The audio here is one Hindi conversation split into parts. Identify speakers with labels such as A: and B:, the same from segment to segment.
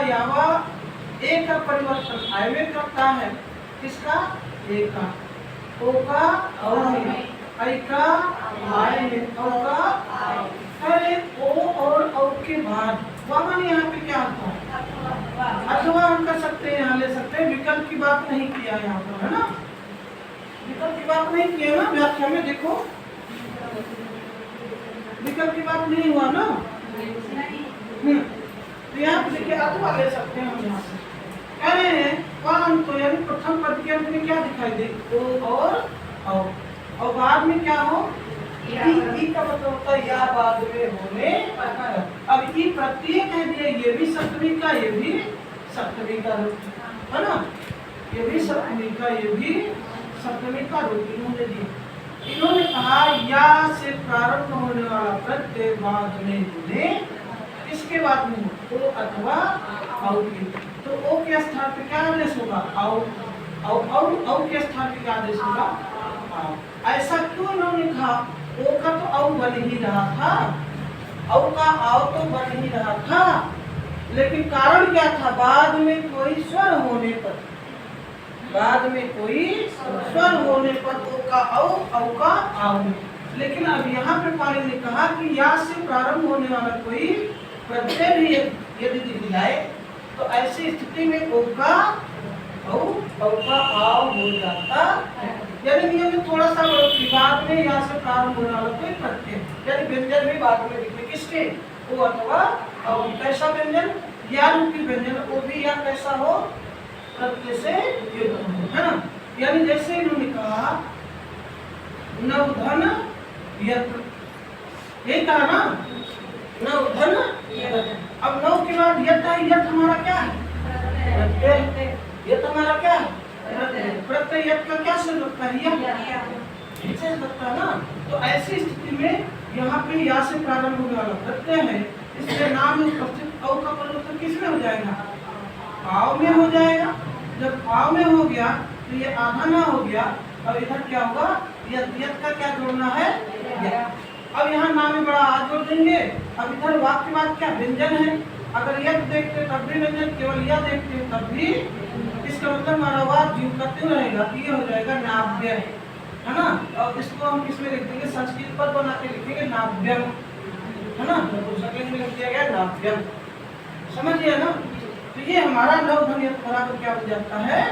A: यावा ए का परिवर्तन आय में करता है। किसका? ए का। ओ का औ में, ऐ का आय में, औ का अरे ओ और औ के बाद वामन यहाँ पे क्या आता है? अथवा हम कर सकते हैं, यहाँ ले सकते हैं। विकल्प की बात नहीं किया यहाँ पर, है ना? विकल्प की बात नहीं किया ना व्याख्या में, देखो विकल्प की बात नहीं हुआ ना। तो यहाँ पे देखिए अथवा ले सकते हैं हम यहाँ से। कह रहे हैं कौन तो यानी प्रथम पद के अंत में क्या दिखाई दे? ओ और बाद में क्या हो? ई का मतलब होता है या बाद में होने। अब ई प्रत्यय कह दिया, ये भी सप्तमी का, ये भी सप्तमी का रूप, है ना? ये भी सप्तमी का, ये भी सप्तमी का रूप इन्होंने दिया। इन्होंने कहा या से प्रारंभ होने वाला प्रत्यय बाद में होने, किसके बाद में हो? ओ अथवा औ के। तो ओ के स्थान पे क्या आदेश होगा? औ के स्थान पे क्या आदेश होगा? आओ। ऐसा क्यों इन्होंने कहा? ओ का तो औ बन ही रहा था, औ का आओ तो बन ही रहा था, लेकिन कारण क्या था? बाद में कोई स्वर होने पर, बाद में कोई स्वर होने पर ओ का औ का आओ। लेकिन अब यहाँ पे पाली ने कहा कि या से प्रारंभ होने वाला कोई प्रत्यय भी यदि दिख जाए तो ऐसी स्थिति में ओ का औ का आओ हो जाता है। यानी नियम में थोड़ा सा बाद में या से प्रारंभ होने वाला कोई प्रत्यय, यानी व्यंजन भी बाद में दिखे। किसके? ओ अथवा औ। कैसा व्यंजन? या रूपी व्यंजन, वो भी या कैसा हो? प्रत्यय से युक्त हो, है ना? यानी जैसे इन्होंने कहा नवधन यत्र, ये कहा ना नवधन यत्र। अब नव के बाद यत है, यत हमारा क्या है? प्रत्यय। यत हमारा क्या है? प्रत्यय। यत का क्या से लगता है? इससे लगता है ना। तो ऐसी स्थिति में यहाँ पे या से प्रारंभ होने वाला प्रत्यय है, इसलिए नाम में उपस्थित औ का परिवर्तन किसमें हो जाएगा? पाव में हो जाएगा। जब पाव में हो गया तो ये आधा ना हो गया, अब इधर क्या होगा? यत का क्या जोड़ना है? अब यहाँ नाम में बड़ा आ जोड़ देंगे। अब इधर वाक्य बाद क्या? व्यंजन है। अगर यत देखते तब भी व्यंजन, केवल यह देखते तब भी, इसका मतलब हमारा वाक जीव करते रहेगा। ये हो जाएगा नाव्य, है ना? और इसको हम किसमें लिख देंगे? संस्कृत पद बना के लिखेंगे नाव्यम, है ना? नपुंसकलिंग में लिख दिया गया नाव्यम। समझिए ना? तो ये हमारा नवधन यत बराबर क्या बन जाता है?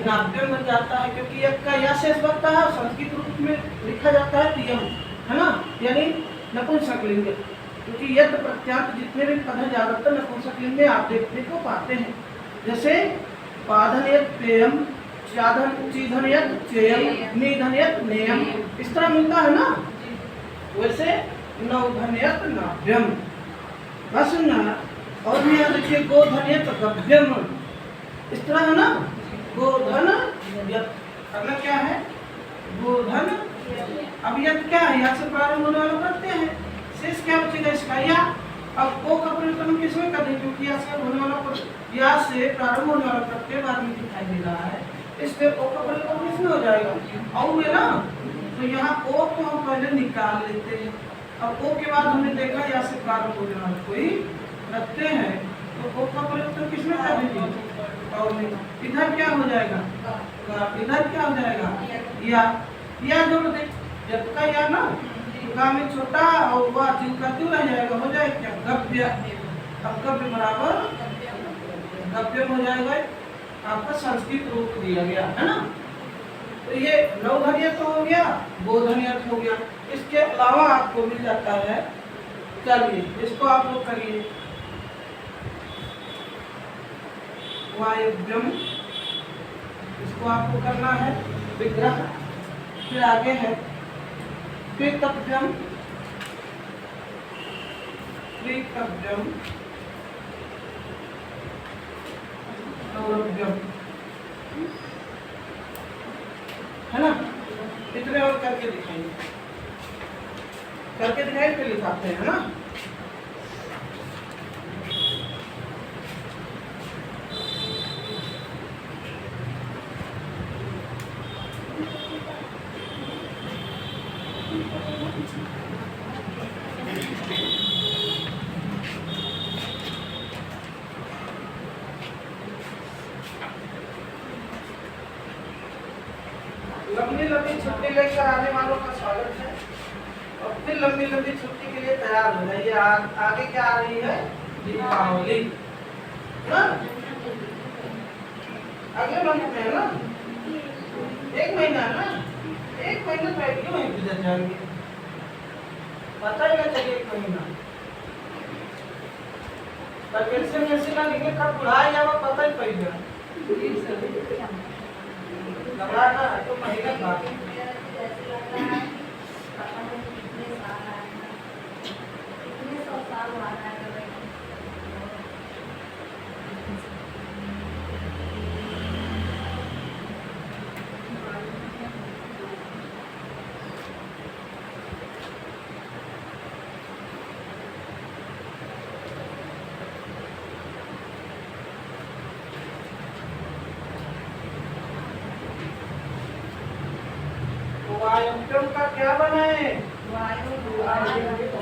A: नाव्यम बन जाता है, क्योंकि यत का या शेष बनता है और संस्कृत रूप में लिखा जाता है तियम, है ना? यानी नपुंसकलिंग, क्योंकि यत प्रत्यांत जितने भी पद हैं ज्यादातर नपुंसकलिंग में आप देखने को पाते हैं। जैसे पाधनयत पेयम, चीधनयत चेयम, निधनयत नेयम, इस तरह मिलता है ना। वैसे नवधनयत नाव्यम। बस ना। और भी यहाँ देखिए गोधनयत गव्यम, इस तरह है ना। गोधन यत, अगला क्या है? गोधन। अब यत क्या है? या से प्रारंभ होने वाला प्रत्यय है। शेष क्या बचेगा इसका? या। अब ओ का परिवर्तन किसमें कर दें? क्योंकि या से होने वाला, या से प्रारंभ होने वाला प्रत्यय बाद में दिखाई दे रहा है, इसलिए ओ का परिवर्तन किसमें हो जाएगा? औ है ना। तो यहाँ ओ को हम पहले निकाल लेते हैं। अब ओ के बाद हमने देखा या से प्रारंभ होने वाला कोई प्रत्यय है, तो ओ का परिवर्तन किसमें कर देंगे? और में। इधर क्या हो जाएगा? इधर क्या हो जाएगा? या जोड़ दे, यत का या ना, का में छोटा और वह जीव का क्यों रह जाएगा? हो जाएगा क्या? गव्य। अब गव्य बराबर गव्य हो जाएगा, आपका संस्कृत रूप दिया गया, है ना? तो ये नवधनियत तो हो गया, गोधनियत हो गया। इसके अलावा आपको मिल जाता है, चलिए इसको आप लोग करिए। वायव्यम, इसको आपको करना है विग्रह। फिर आगे है कृतव्यम, कृतव्यम, नौरव्यम, है ना? इतने और करके दिखाएंगे, करके दिखाएंगे फिर लिखाते हैं, है ना? लंबी लंबी छुट्टी लेकर आने वालों का स्वागत है और फिर लंबी लंबी छुट्टी के लिए तैयार हो जाइए। आगे क्या आ रही है? दीपावली ना, अगले मंथ में है ना, 1 महीना है ना, 1 महीना तो क्यों नहीं गुजर जाएंगे, पता ही ना चलिए 1 महीना। वैकेंसी में ऐसे लगेंगे कब बुढ़ाई जावा पता ही पड़ेगा। घबराना है तो महीना बाकी वायुव्यम का क्या बने?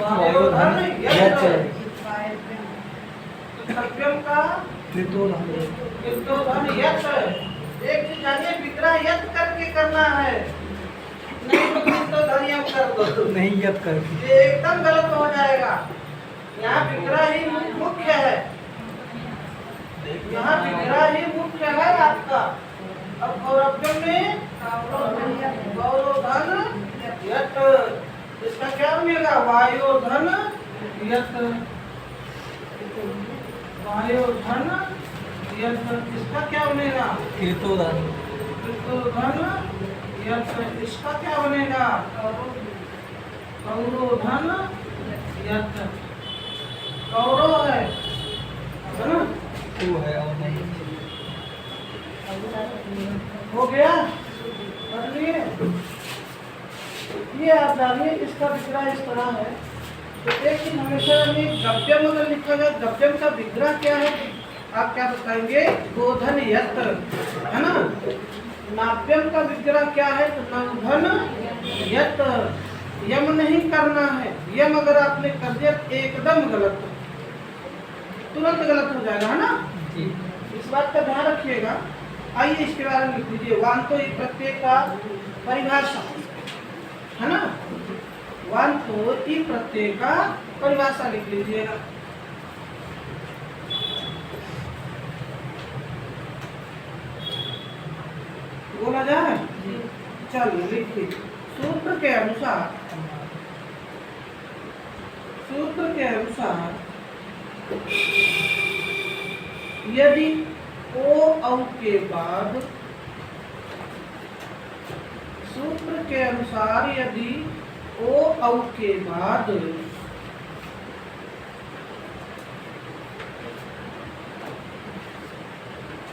A: वायुधन यत्। सत्यम का कृतोधन यत्। एक चीज जानिए, विग्रह यत् करके करना है, नहीं तो कृतोधन यत् कर दो,
B: नहीं यत करके
A: ये एकदम गलत हो जाएगा। यहाँ विग्रह ही मुख्य है, यहाँ विग्रह ही मुख्य है आपका। अब गौरव्यम में गौरवधन यत्, इसका क्या बनेगा? वायुधन यत्। वायुधन यत्, इसका क्या बनेगा?
B: कृतोधन
A: कृतोधन यत्, इसका क्या बनेगा? कौरोधन यत्। कौरव है ना,
B: वो है और नहीं
A: हो गया। कर लिए ये आप जानिए, इसका विग्रह इस तरह है। तो एक चीज हमेशा गव्यम अगर लिखा जाए, गव्यम का विग्रह क्या है आप क्या बताएंगे? गोधन यत्, है ना। नाव्यम का विग्रह क्या है? तो नवधन यत्। यम नहीं करना है, यम अगर आपने कर दिया एकदम गलत, तुरंत गलत हो जाएगा, है ना। इस बात का ध्यान रखिएगा। आइए इसके बारे में लिख लीजिए। वांतो ई प्रत्यय का परिभाषा, है ना। वांतो ई प्रत्यय का परिभाषा लिख लीजिएगा। बोला जाए? चलो लिखिए। सूत्र के अनुसार, सूत्र के अनुसार यदि ओ औ के बाद, सूत्र के अनुसार यदि ओ औ के बाद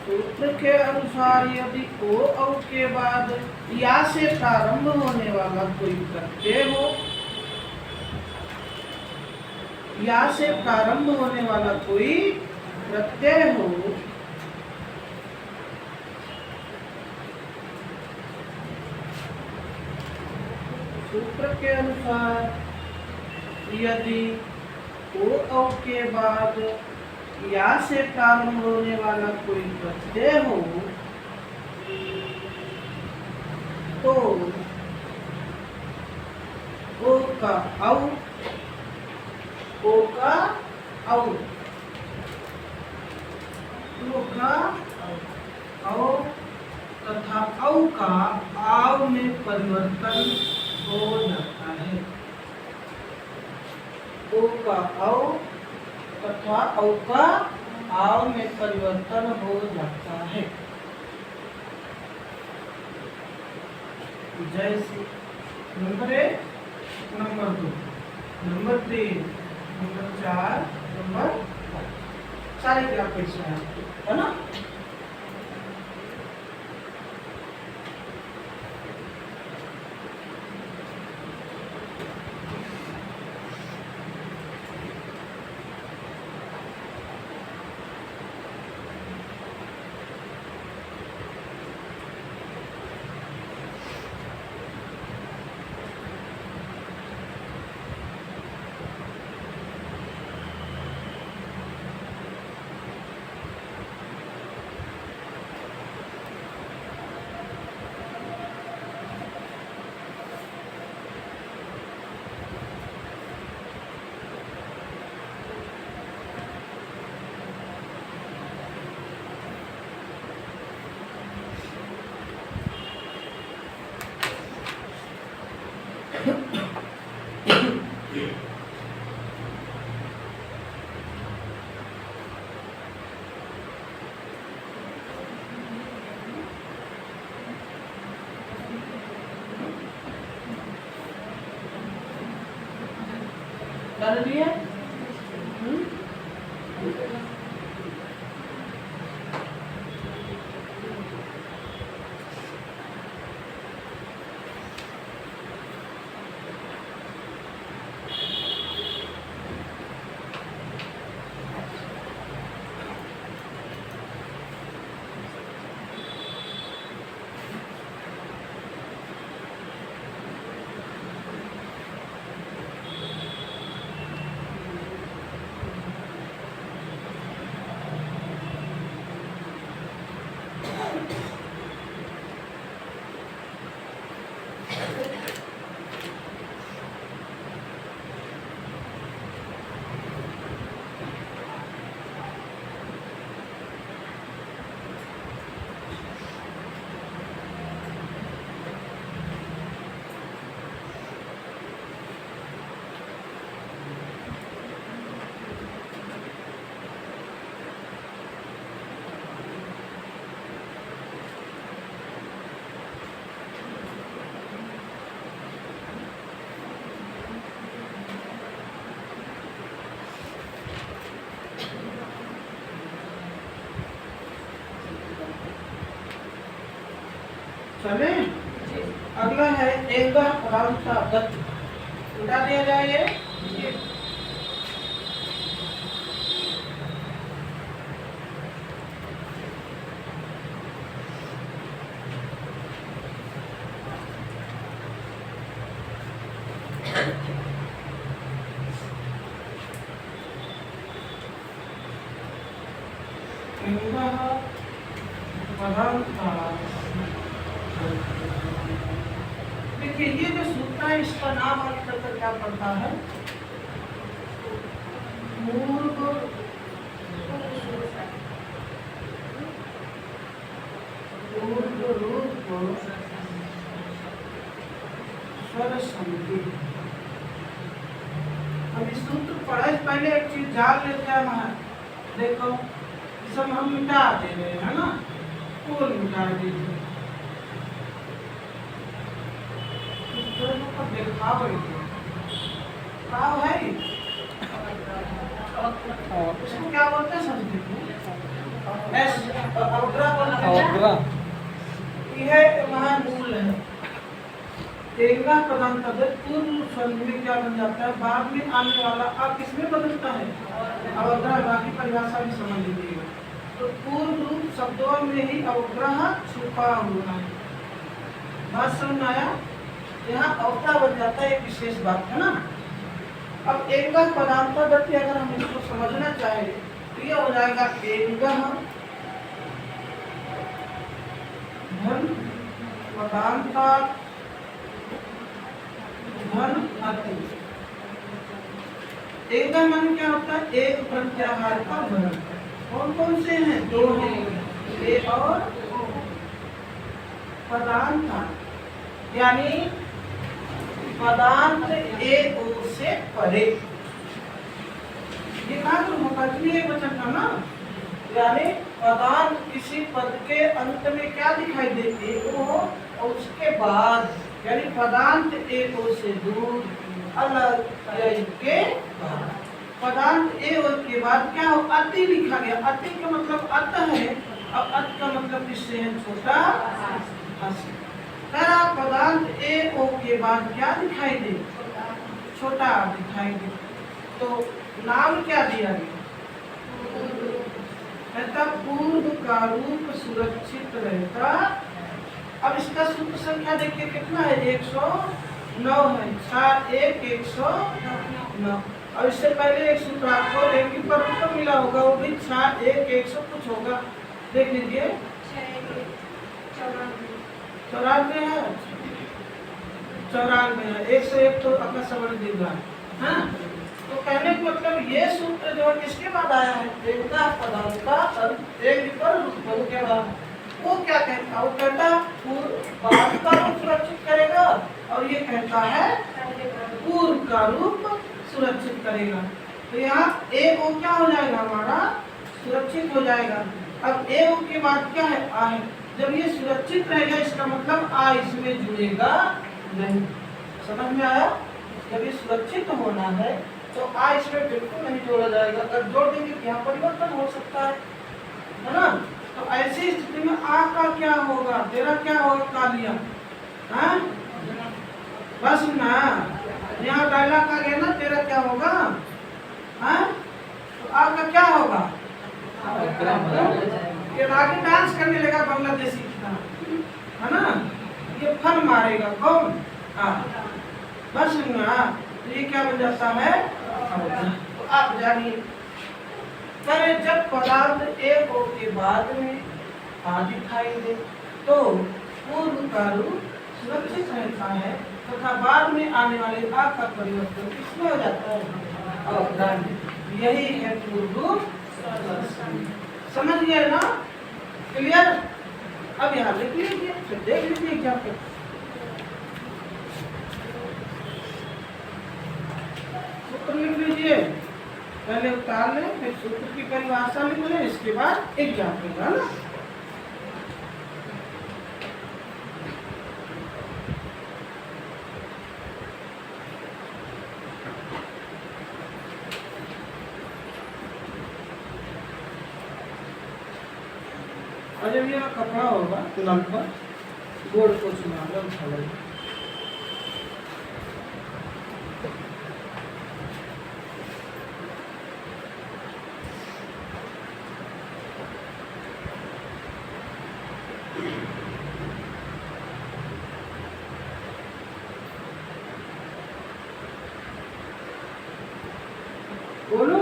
A: सूत्र के अनुसार यदि ओ औ के बाद या से प्रारंभ होने वाला कोई प्रत्यय हो, या से प्रारंभ होने वाला कोई प्रत्यय हो, सूत्र के अनुसार यदि ओ औ के बाद या से प्रारंभ होने वाला कोई प्रत्यय हो तो ओ का औ, ओ का औ, ओ का औ तथा औ का आव में परिवर्तन हो जाता है। ओ का औ तथा औ का आव में परिवर्तन हो जाता है। जैसे number 1, number 2, number 3, number 4, number 5 सारे ग्राफिक्स हैं, है ना। कर लिए। चले, अगला है एंगा पदार्थ का गति, उठा दिया जाए। देखिए ये जो सूत्र है इसका नाम अंतर क्या पड़ता है, मूर्ध रूप स्वर संधि। अब इस सूत्र पढ़े से पहले एक चीज जान लेते हैं वहां, देखो सब हम मिटा दे रहे हैं ना, कौन मिटा दीजिए दिखाव है इसको क्या बोलते हैं संस्कृत में, यह वहाँ मूल है। तेंगा प्रधान पद पूर्व संधि में क्या बन जाता है, बाद में आने वाला अब किसमें बदलता है, अवग्रह। बाकी परिभाषा भी समझ लीजिएगा। तो पूर्व रूप शब्दों में ही अवग्रह छुपा हुआ है। बात समझ आया, यहाँ अवता बन जाता है, एक विशेष बात है ना। अब एंगा पदांत गति अगर हम इसको समझना चाहे तो ये हो जाएगा एंगा धन पदांता धन अति। एंगा मन क्या होता है, एक प्रत्याहार का धन। कौन कौन से हैं, दो हैं, ए और पदांता, यानी पदांत ए ओ से परे। ये कहा तो मुकदमे एक वचन था ना, यानी पदांत किसी पद के अंत में क्या दिखाई देती है वो, और उसके बाद यानी पदांत ए ओ से दूर अलग के बाद। पदांत ए ओ के बाद क्या हो, अति लिखा गया। अति का मतलब अत है, अब अत का मतलब किससे है, छोटा हस्त। पदांत ए ओ के बाद क्या दिखाई दे, छोटा दिखाई दे, तो नाम क्या दिया गया, कहता पूर्व का रूप सुरक्षित रहता। अब इसका सूत्र संख्या देखिए कितना है, 109 है, 109। और इससे पहले एक सूत्र आपको रेखी पर रूप मिला होगा, वो भी 100 कुछ होगा, देख लीजिए 94 है, 94 है, 101 तो अपना समझ लीजिएगा। हाँ, तो कहने का मतलब ये सूत्र जो है किसके बाद आया है, एंगा पदार्थ का एक पर रूप के बाद। वो क्या कहता है, वो कहता बाद का रूप सुरक्षित करेगा, और ये कहता है पूर्व का रूप सुरक्षित करेगा। तो यहाँ ए ओ क्या हो जाएगा, हमारा सुरक्षित हो जाएगा। अब ए ओ के बाद क्या है, आ है। जब ये सुरक्षित रहेगा इसका मतलब आ इसमें जुड़ेगा नहीं। समझ में आया, जब ये सुरक्षित होना है तो आ इसमें बिल्कुल नहीं जोड़ा जाएगा। अगर जोड़ देंगे तो यहाँ परिवर्तन हो सकता है ना। तो ऐसी स्थिति में आ का क्या होगा, तेरा क्या होगा कालिया, हाँ बस ना, यहाँ डायलॉग आ गया ना, तेरा क्या होगा, हाँ तो आ का क्या होगा, ये आगे डांस करने लगा बांग्लादेशी की तरह, है ना, ये फन मारेगा कौन, हाँ बस ना, तो ये क्या बन जाता है, तो आप जानिए। पर जब पदार्थ एक हो के बाद में आ दिखाई दे तो पूर्व का रूप सुरक्षित रहता है तथा बाद में आने वाले आ का परिवर्तन किसमें हो जाता है, अवधान। यही है पूर्व रूप। समझ गए ना, क्लियर। अब यहाँ लिख लीजिए, फिर देख लीजिए क्या पे सूत्र लिख लीजिए, पहले उतार लें, फिर सूत्र की परिभाषा लिख लें, इसके बाद एग्जाम्पल है ना। और जब ये कपड़ा होगा नल पर गोड़ को सुना उठा लेंगे। बोलो,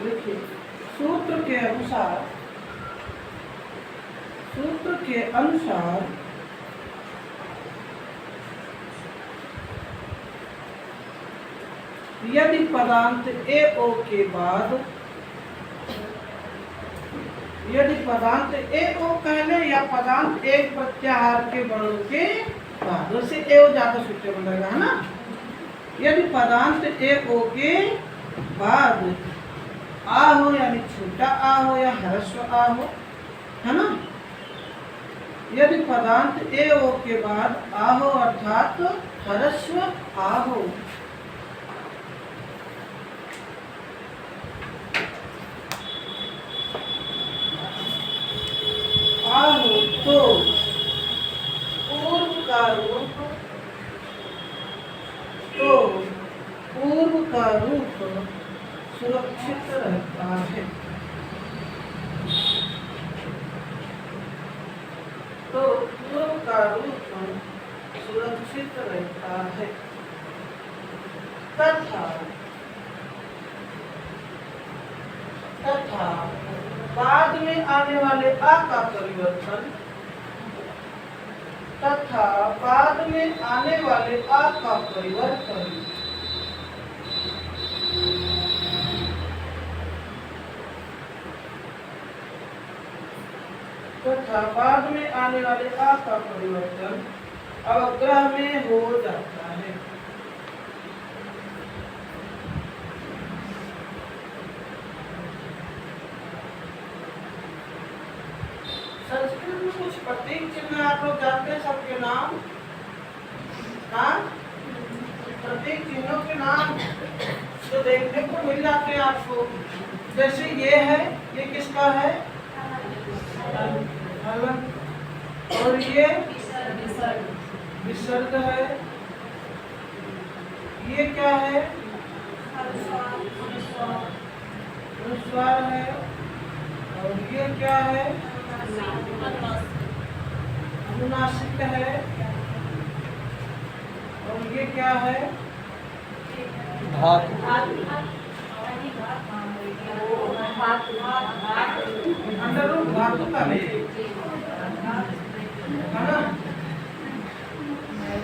A: देखिए सूत्र के अनुसार यदि पदांत ए ओ के बाद, यदि पदांत ए ओ कह ले या पदांत एक प्रत्याहार के वर्णों के बाद, वैसे ए ओ ज्यादा सूटेबल रहेगा, है ना। यदि पदांत ए ओ के बाद आ हो, यानी छोटा आ हो या ह्रस्व आ हो, है ना। यदि पदांत ए ओ के बाद आ हो अर्थात ह्रस्व आ हो, तो पूर्व का रूप सुरक्षित रहता है। तो पूर्व का रूप सुरक्षित रहता है तथा बाद में आने वाले आ का परिवर्तन, तथा बाद में आने वाले आ का परिवर्तन अवग्रह में हो जाता है। संस्कृत में कुछ प्रतीक चिन्ह आप लोग जानते हैं, सबके नाम, हाँ प्रतीक चिन्हों के नाम तो देखने को मिल जाते हैं आपको। जैसे ये है, ये किसका है, और ये विसर्ग है, ये क्या है, अनुस्वार है, और ये क्या है, अनुनासिक है, और ये क्या है,
B: धातु।
A: अंडररूट धातु का है ना।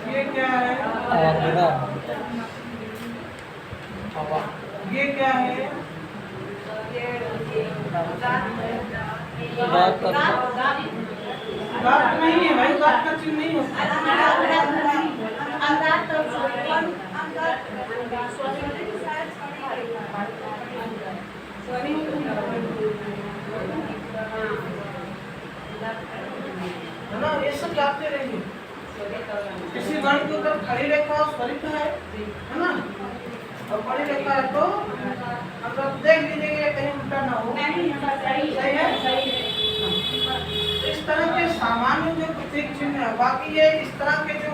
A: ये क्या है, ये क्या है, दांत नहीं है भाई, दांत का चिन्ह नहीं होता। है ना, ये सब जानते रहिए। किसी वर्ण के ऊपर खड़ी रेखा स्वरित है ना। और पढ़े लिखा है तो मतलब देख लीजिएगा कहीं उल्टा ना हो। सही है। इस तरह के सामान्य जो प्रतीक चिन्ह है, बाकी ये इस तरह के जो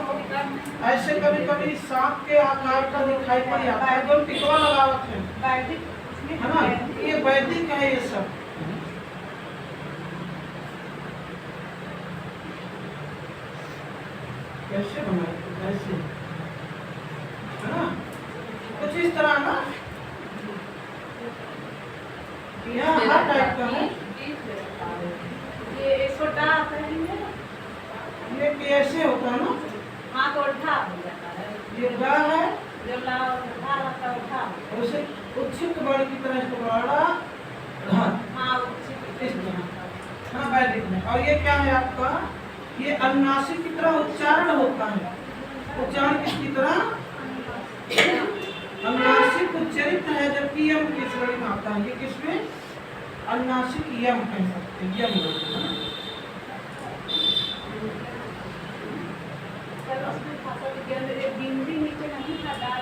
A: ऐसे कभी कभी सांप के आकार का दिखाई पड़ जाता है जो टिकवा लगावत है ना, ये वैदिक है ये सब। कैसे बनाए ऐसे है ना, कुछ इस तरह ना, यहाँ हर टाइप का है।
C: ये छोटा
A: ये कैसे होता है ना,
C: हाँ तो उठा हो जाता है,
A: ये गा है
C: जो ला उठा रहता है उठा।
A: उसे उच्छिक बड़ की तरह इसको बड़ा हाँ
C: हाँ
A: इस तरह हाँ वैदिक में। और ये क्या है आपका, ये अनुनासिक की तरह उच्चारण होता है। उच्चारण किसकी तरह, अनुनासिक उच्चरित है, जबकि यम की श्रेणी में आता है। ये किसमें, अनुनासिक यम कह सकते हैं, यम बोलते हैं।
C: बिंदी नीचे नहीं था डाल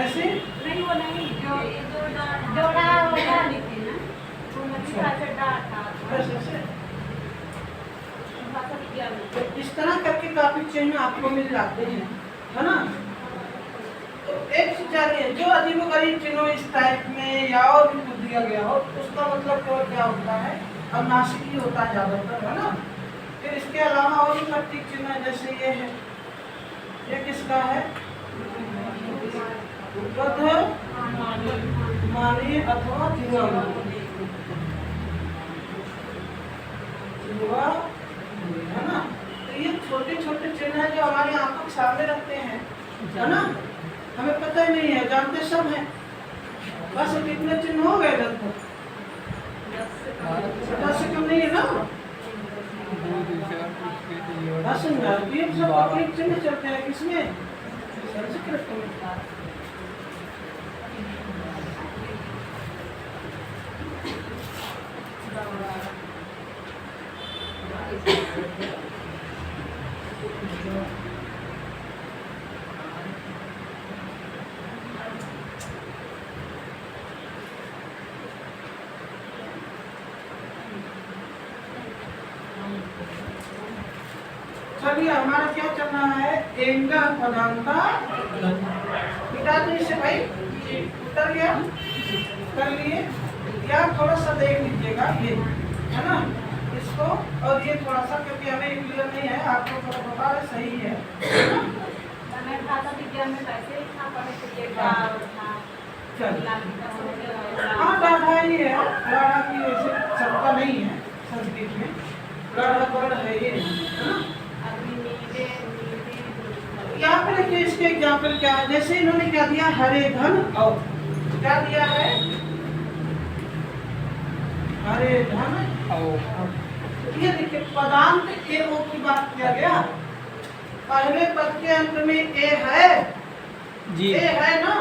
A: ऐसे
C: नहीं, वो नहीं जो जोड़ा होगा नीचे ना, वो नहीं था से डाल था
A: ऐसे
C: भाषा विज्ञान में।
A: तो इस तरह करके काफी चिन्ह आपको मिल जाते हैं, है ना। तो एक चीज जानिए, जो अजीबोगरीब चिन्हों इस टाइप में या और भी कुछ दिया गया हो, उसका मतलब क्या होता है, अनुनासिक ही होता है ज्यादातर, है ना। फिर इसके अलावा और भी प्रतीक चिन्ह है, जैसे ये है, ये किसका है, उपध मानी अथवा जीवा, है ना। तो ये छोटे छोटे चिन्ह है जो हमारी आंखों के सामने रखते हैं, है ना, हमें पता ही नहीं है, जानते सब हैं। बस कितने चिन्ह हो गए लगभग 10 से कम नहीं है ना। ये सब प्रतीक चिन्ह चलते हैं किसमें, संस्कृत में। चलिए हमारा क्या चल रहा है, एंगा पदांता मिटा दीजिए भाई, उतर गया, कर लिए। या थोड़ा सा देख लीजिएगा ये, है ना, इसको। और ये थोड़ा सा, क्योंकि हमें क्लियर नहीं है, आपको थोड़ा बता रहे सही है।
C: मैं भाषा विज्ञान में कैसे था पढ़े थे ये डाल था।
A: हाँ डाढ़ा ही है, डाढ़ा की वैसे सबका नहीं है संस्कृत में, डाढ़ा वर्ण है ये, है ना। यहाँ पर देखिए, इसके एग्जाम्पल क्या है, जैसे इन्होंने क्या दिया, हरे धन और क्या दिया है, हरे धन और। ये देखिए पदांत ए ओ की बात किया गया, पहले पद के अंत में ए है जी, ए है ना,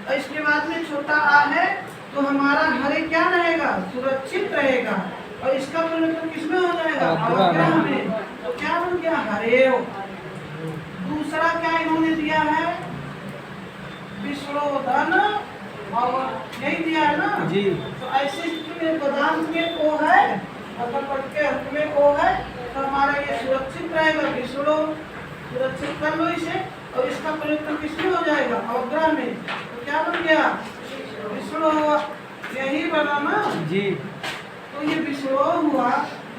A: और इसके बाद में छोटा आ है, तो हमारा हरे क्या रहेगा, सुरक्षित रहेगा। और इसका परिवर्तन किसमें हो जाएगा, अवग्रह में। तो क्या बन गया, हरे। दूसरा क्या इन्होंने दिया है, विष्णुधन, और यही दिया है ना जी। तो ऐसे स्थिति में पदांत में ओ है, मतलब पद के अंत में ओ है, तो हमारा ये सुरक्षित रहेगा, विष्णु सुरक्षित कर लो इसे। और इसका परिवर्तन किसमें हो जाएगा, अवग्रह में। तो क्या बन गया, विष्णु हुआ, यही बना ना जी। तो ये विष्णु हुआ,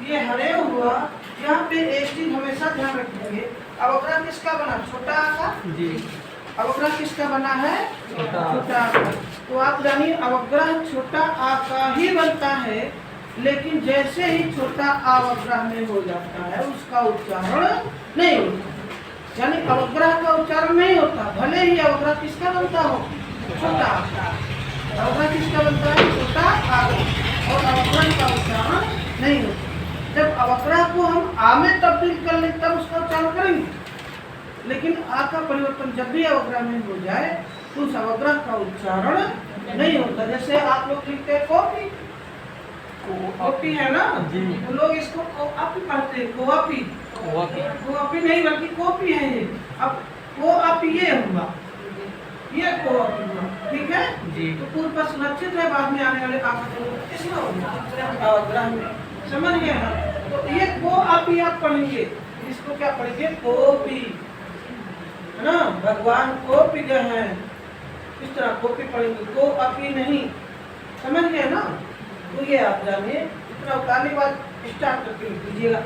A: ये हरे हुआ। यहाँ पे एक चीज हमेशा ध्यान रखेंगे, अवग्रह किसका बना, छोटा आ का जी। अवग्रह किसका बना है, छोटा आ का। तो आप जानिए अवग्रह छोटा आ का ही बनता है, लेकिन जैसे ही छोटा आ अवग्रह में हो जाता है, उसका उच्चारण नहीं होता। यानी अवग्रह का उच्चारण नहीं होता, भले ही अवग्रह किसका बनता हो, छोटा। अवग्रह किसका बनता है, छोटा आ, और अवग्रह का उच्चारण नहीं होता। जब अवग्रह को हम आ में तब्दील कर लें तब उसका उच्चारण करेंगे, लेकिन आ का परिवर्तन जब भी अवग्रह में हो जाए तो उस अवग्रह का उच्चारण नहीं होता। जैसे आप लोग लिखते हैं कॉपी, कॉपी है ना जी, तो लोग इसको कॉपी पढ़ते हैं, कॉपी कॉपी नहीं बल्कि कॉपी है ये। अब वो आप ये हुआ, ये को अपी हुआ, ठीक है
B: जी।
A: तो पूर्व पर सुरक्षित है, बाद में आने वाले आफत किसमें हो गया ग्रह में, समझ गए ना। तो ये को अपी आप पढ़ेंगे, इसको क्या पढ़ेंगे कोपी, है ना, भगवान को पी गए हैं, इस तरह कोपी पढ़ेंगे, को अपी नहीं, समझ गए ना। तो ये आप जानिए, इतना उतारने के बाद स्टार्ट करके लिख लीजिएगा,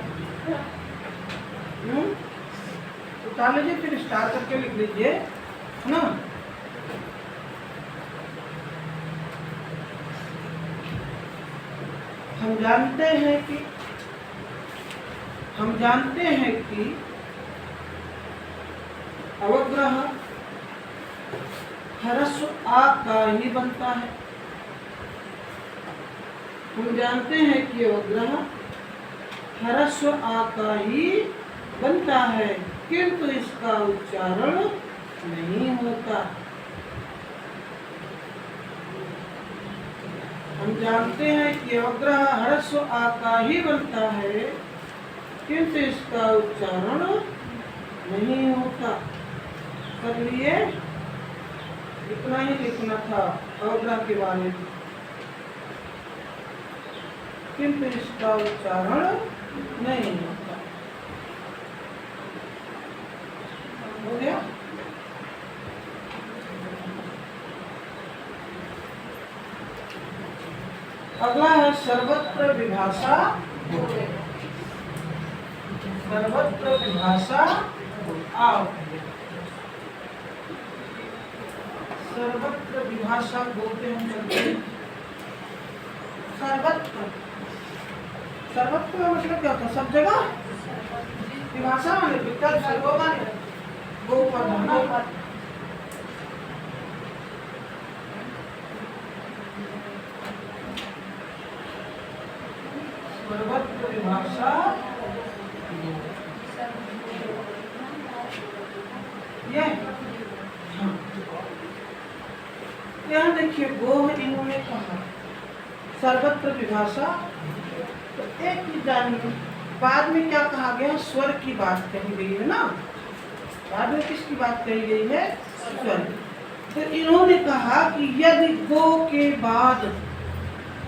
A: उतार लीजिए फिर स्टार्ट करके लिख लीजिए, है ना। हम जानते हैं कि अवग्रह ह्रस्व आ का ही बनता है। हम जानते हैं कि अवग्रह ह्रस्व आ का ही बनता है, किंतु इसका उच्चारण नहीं होता। हम जानते हैं कि अवग्रह ह्रस्व आ का ही बनता है, किंतु इसका उच्चारण नहीं होता। कर लिए, इतना ही लिखना था अवग्रह के बारे में, किंतु इसका उच्चारण नहीं होता। हो गया। अगला है सर्वत्र विभाषा, सर्वत्र विभाषा आओ, सर्वत्र विभाषा बोलते हैं। सर्वत्र, सर्वत्र का मतलब क्या होता है, सब जगह, विभाषा माने विकल्प सर्वो माने गोपद, सर्वत्र विभाषा ये, यहाँ देखिए गो इन्होंने कहा सर्वत्र विभाषा, तो एक चीज जानिए, बाद में क्या कहा गया, स्वर की बात कही गई है ना, बाद में किसकी बात कही गई है, स्वर। तो इन्होंने कहा कि यदि गो के बाद,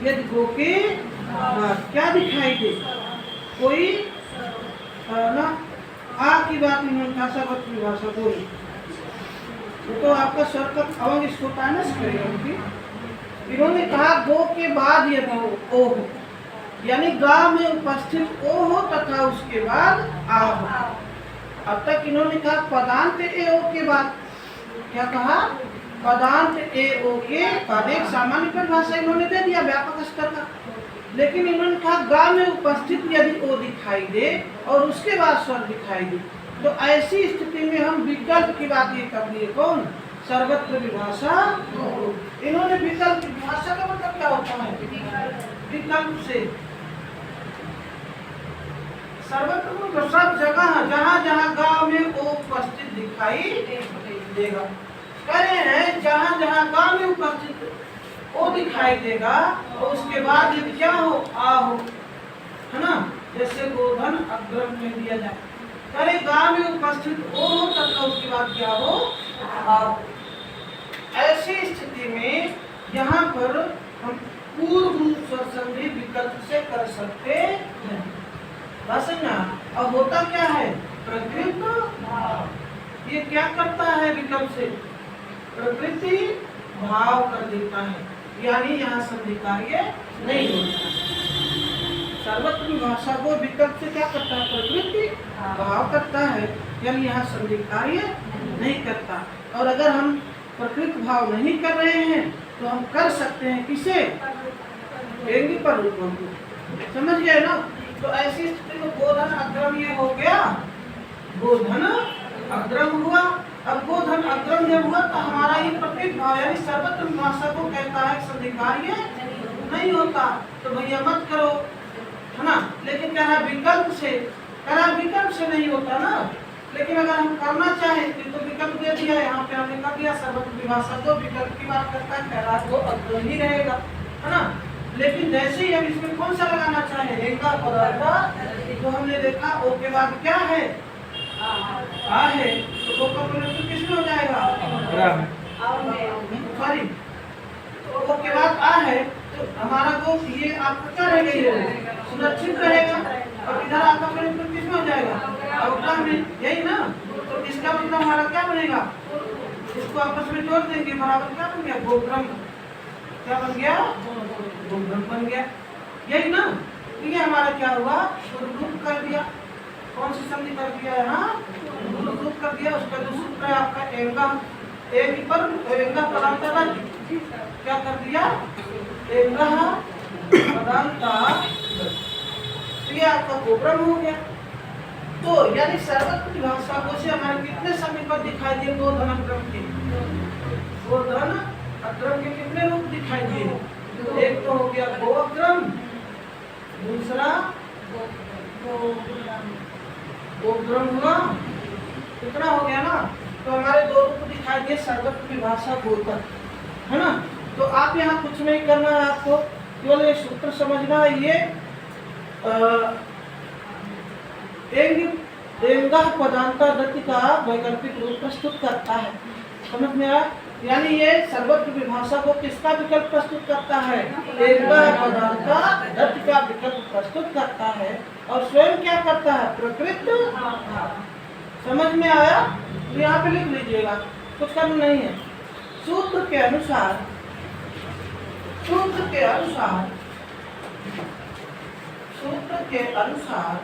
A: यदि गो के बाद क्या दिखाई दे, कोई ना आ की बात इन्होंने कहा सर्वत्र विभाषा बोली, तो आपका स्वर का अवंग इसको टाइनस करेगा उनकी। इन्होंने कहा गो के बाद यदि ओ हो, यानी गा में उपस्थित ओ हो तथा उसके बाद आ हो। अब तक इन्होंने कहा पदांत ए ओ के बाद, क्या कहा, पदांत ए ओ के बाद, एक सामान्य परिभाषा इन्होंने दे दिया व्यापक स्तर का, लेकिन इन्होंने कहा गा में उपस्थित यदि ओ दिखाई दे और उसके बाद स्वर दिखाई दे, तो ऐसी स्थिति में हम विकल्प की बात ये कर दिए, कौन, सर्वत्र विभाषा। इन्होंने विकल्प, विभाषा का मतलब क्या होता है, विकल्प से, सर्वत्र मतलब सब जगह जहाँ जहाँ गाँव में ओ उपस्थित दिखाई देगा, करे हैं जहाँ जहाँ गाँव में उपस्थित ओ दिखाई देगा, और उसके बाद यदि क्या हो, आ हो, है ना, जैसे गोधन अग्रम कह दिया जाए, करे गाँव में उपस्थित ओ हो तथा उसके बाद क्या हो, आ हो। ऐसी स्थिति में यहाँ पर हम पूर्व स्वर संधि विकल्प से कर सकते हैं, बस ना। अब होता क्या है, प्रकृत भाव, ये क्या करता है विकल्प से, प्रकृति भाव कर देता है, यानी यहाँ संधि कार्य नहीं होता। सर्वत्र विभाषा को विकल्प से क्या करता है, प्रकृति भाव करता है, यानी यहाँ संधि कार्य नहीं करता। और अगर हम प्रकृति भाव नहीं कर रहे हैं तो हम कर सकते हैं किसे, व्यंग्य पर रूपों को, समझ गए ना। तो ऐसी स्थिति में गोधन अग्रम ये हो गया, गोधन अग्रम हुआ। अब गोधन अग्रम जब हुआ तो हमारा ये प्रकृति भाव यानी सर्वत्र विभाषा को कहता है संधि कार्य नहीं होता, तो भैया मत करो, है ना। लेकिन कह रहा विकल्प से, कह रहा विकल्प से नहीं होता ना, लेकिन अगर हम करना चाहें तो विकल्प दे दिया, यहाँ पे हमने कर दिया सर्वत्र विभाषा को विकल्प की बात करता है, कह रहा वो अग्रम ही रहेगा, है ना। लेकिन जैसे ही हम इसमें कौन सा लगाना चाहे, रेखा पदार्थ, तो हमने देखा ओ के बाद क्या है, आ है, तो ओ का परिवर्तन किसमें हो जाएगा, सॉरी, वो के बाद आ है तो हमारा वो ये आपका क्या रहेगा, सुरक्षित रहेगा। और इधर आपका फिर किस में हो जाएगा, अवक्रम में, यही ना। तो इसका मतलब हमारा क्या बनेगा, इसको आपस में जोड़ देंगे, बराबर क्या बन गया, गोक्रम। क्या बन गया, गोक्रम बन गया, यही ना। तो ये हमारा क्या हुआ, रूप कर दिया। कौन सी संधि कर दिया है, हाँ रूप कर दिया। उसका जो सूत्र है आपका एंगा, एक पर एंगा पदांतर क्या कर दिया, एंगा पदांतर, तो ये आपका गोक्रम हो गया। तो यानी सर्वत्र भाषा को से हमारे कितने समीपन दिखाई दिए, दो धन अक्रम के, दो धन अक्रम के कितने रूप दिखाई दिए। एक तो हो गया गो अक्रम, दूसरा गोक्रम हुआ, कितना हो गया ना। तो हमारे दो रूप दिखाई दिए सर्वत्र विभाषा गोकर, है ना। तो आप यहाँ कुछ नहीं करना है, आपको केवल ये सूत्र समझना है। ये एंगा पदांतर गति का वैकल्पिक रूप प्रस्तुत करता है, समझ में आया। यानी ये सर्वत्र विभाषा को किसका विकल्प प्रस्तुत करता है, एंगा पदांतर गति का विकल्प प्रस्तुत करता है। और स्वयं क्या करता है, प्रकृत। समझ में आया, तो यहाँ पे लिख लीजिएगा, कुछ करना नहीं है। सूत्र के अनुसार, सूत्र के अनुसार, सूत्र के अनुसार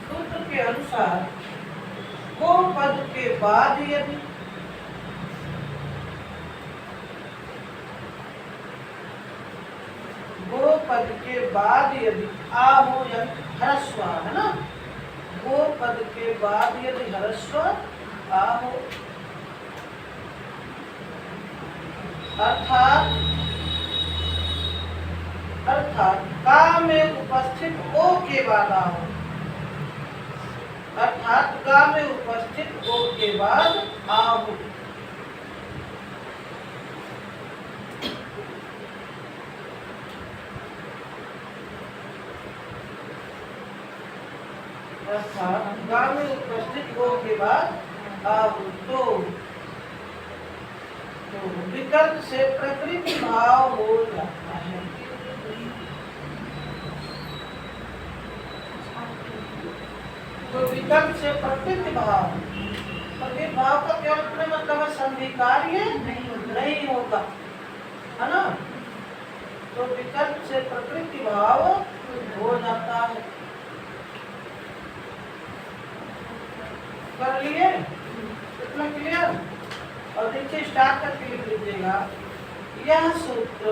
A: सूत्र के अनुसार गो पद के बाद यदि गो पद के बाद यदि आ हो या ह्रस्व, है ना। गो पद के बाद यदि ह्रस्व आ हो, अर्थात का में उपस्थित ओ के बाद आ हो, अर्थात का में उपस्थित ओ के बाद आ हो। अर्थात गा में उपस्थित हो के बाद अब तो विकल्प से प्रकृति भाव हो जाता है। तो विकल्प से प्रकृति भाव, प्रकृति भाव का क्या मतलब है, संधि कार्य नहीं होगा, है ना। तो विकल्प से प्रकृति भाव हो जाता है। कर लिए, इतना क्लियर। और देखिए स्टार्ट करके लिख लीजिएगा, यह सूत्र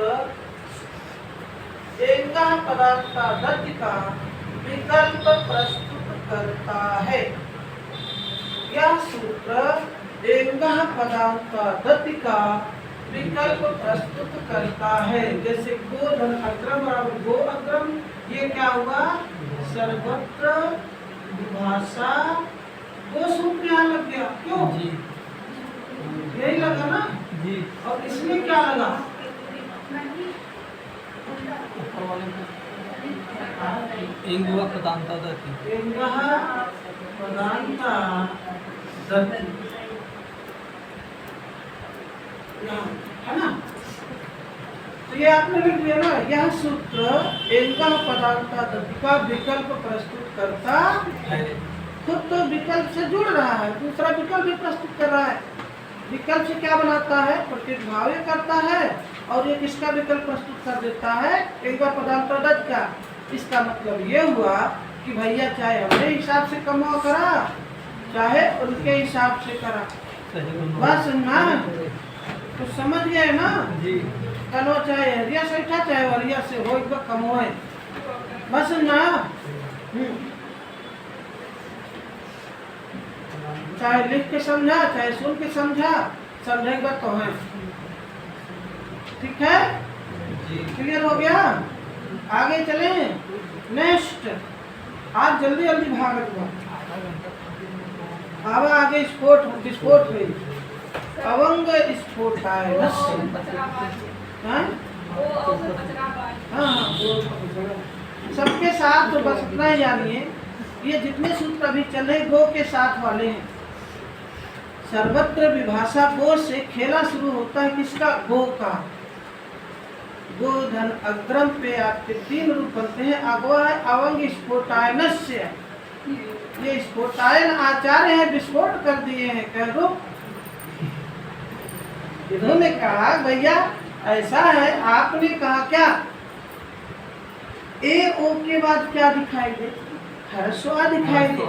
A: एंगा पदांतर गति का विकल्प प्रस्तुत करता है। यह सूत्र एंगा पदांतर गति का विकल्प प्रस्तुत करता है। जैसे गो धन अक्रम बराबर गो अक्रम, ये क्या हुआ, सर्वत्र विभाषा। वो सूत्र यहाँ लग गया, क्यों
B: जी,
A: यही लगा ना
B: जी।
A: और इसमें क्या लगा,
B: ऊपर वाले को एंगा पदांतर गति,
A: एंगा पदांतर गति, है ना। तो ये आपने लिख लिया ना, यह सूत्र एंगा पदांतर गति का विकल्प प्रस्तुत करता है। खुद तो विकल्प से जुड़ रहा है, दूसरा विकल्प भी प्रस्तुत कर रहा है। विकल्प से क्या बनाता है, प्रतिभाव करता है, और ये किसका विकल्प प्रस्तुत कर देता है, एंगा पदांतर गति का। इसका मतलब ये हुआ कि भैया चाहे अपने हिसाब से कमाओ करा, चाहे उनके हिसाब से करा, बस ना। तो समझ गए ना
B: जी।
A: कलो चाहे हरिया से उठा, चाहे हरिया से हो कमोए, बस ना। चाहे लिख के समझा, चाहे सुन के समझा, समझेगा तो है। ठीक है, क्लियर हो गया। आगे चले, नेक्स्ट। आज जल्दी जल्दी भागत हुआ, अब आगे स्पोर्ट विस्फोट हुई, अवंग स्फोट है। हाँ हाँ, सबके साथ तो बस इतना ही जानिए, ये जितने सूत्र अभी चले गो के साथ वाले हैं। सर्वत्र विभाषा गो से खेला शुरू होता है किसका? गो का। गो धन अग्रम पे आपके 3 रूप बनते हैं। अगवा है अवंग स्फोटायनस्य, ये स्फोटायन आचार्य है, विस्फोट कर दिए हैं। कह दो, इन्होंने कहा भैया ऐसा है, आपने कहा क्या ए ओ के बाद क्या दिखाई दे? ह्रस्व दिखाई दे,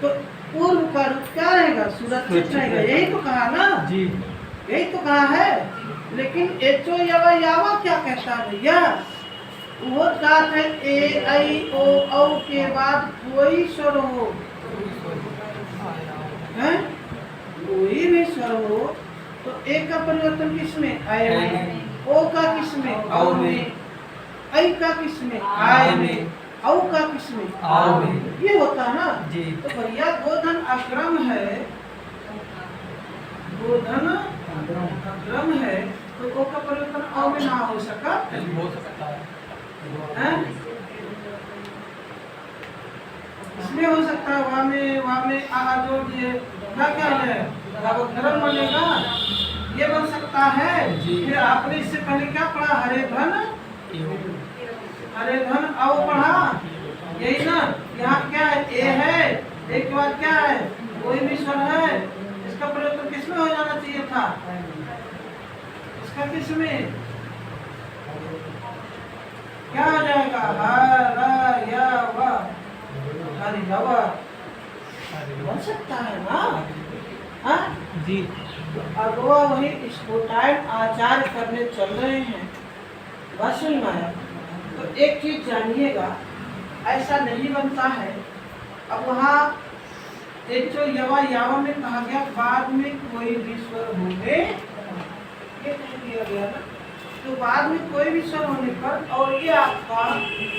A: तो पूर्व का रूप क्या रहेगा? सुरक्षित रहेगा। यही तो कहा ना
B: जी,
A: यही तो कहा है। लेकिन एचो यवा यावा क्या कहता है भैया? वो बात है ए आई ओ औ के बाद कोई स्वर हो, है कोई भी स्वर हो तो ए का परिवर्तन किसमें? आय में। ओ का किसमें? औ में। ऐ का किसमें? आय में। औ का किसमें?
B: आओ में।
A: ये होता है ना
B: जी।
A: तो भैया गोधन अक्रम है, गोधन अक्रम है, तो ओ का परिवर्तन औ में ना हो सका,
B: हो सकता
A: है? इसलिए हो सकता है वहाँ में आ जोड़ दिए, क्या है? अब धर्म बनेगा, ये बन सकता है। फिर आपने इससे पहले क्या पढ़ा? हरे धन औ पढ़ा, यही ना? यहाँ क्या है? ए है, एक के बाद क्या है? कोई भी स्वर है, इसका परिवर्तन किसमें हो जाना चाहिए था? इसका किसमें क्या हो जाएगा? बन सकता है ना? हाँ
B: जी।
A: तो अगवा वही स्फोटायन आचार करने चल रहे हैं। बस सुनना है तो एक चीज जानिएगा, ऐसा नहीं बनता है। अब वहाँ एक जो यवा यावा में कहा गया बाद में कोई भी स्वर होंगे, ये कह दिया गया ना, तो बाद में कोई भी स्वर होने पर, और ये आपका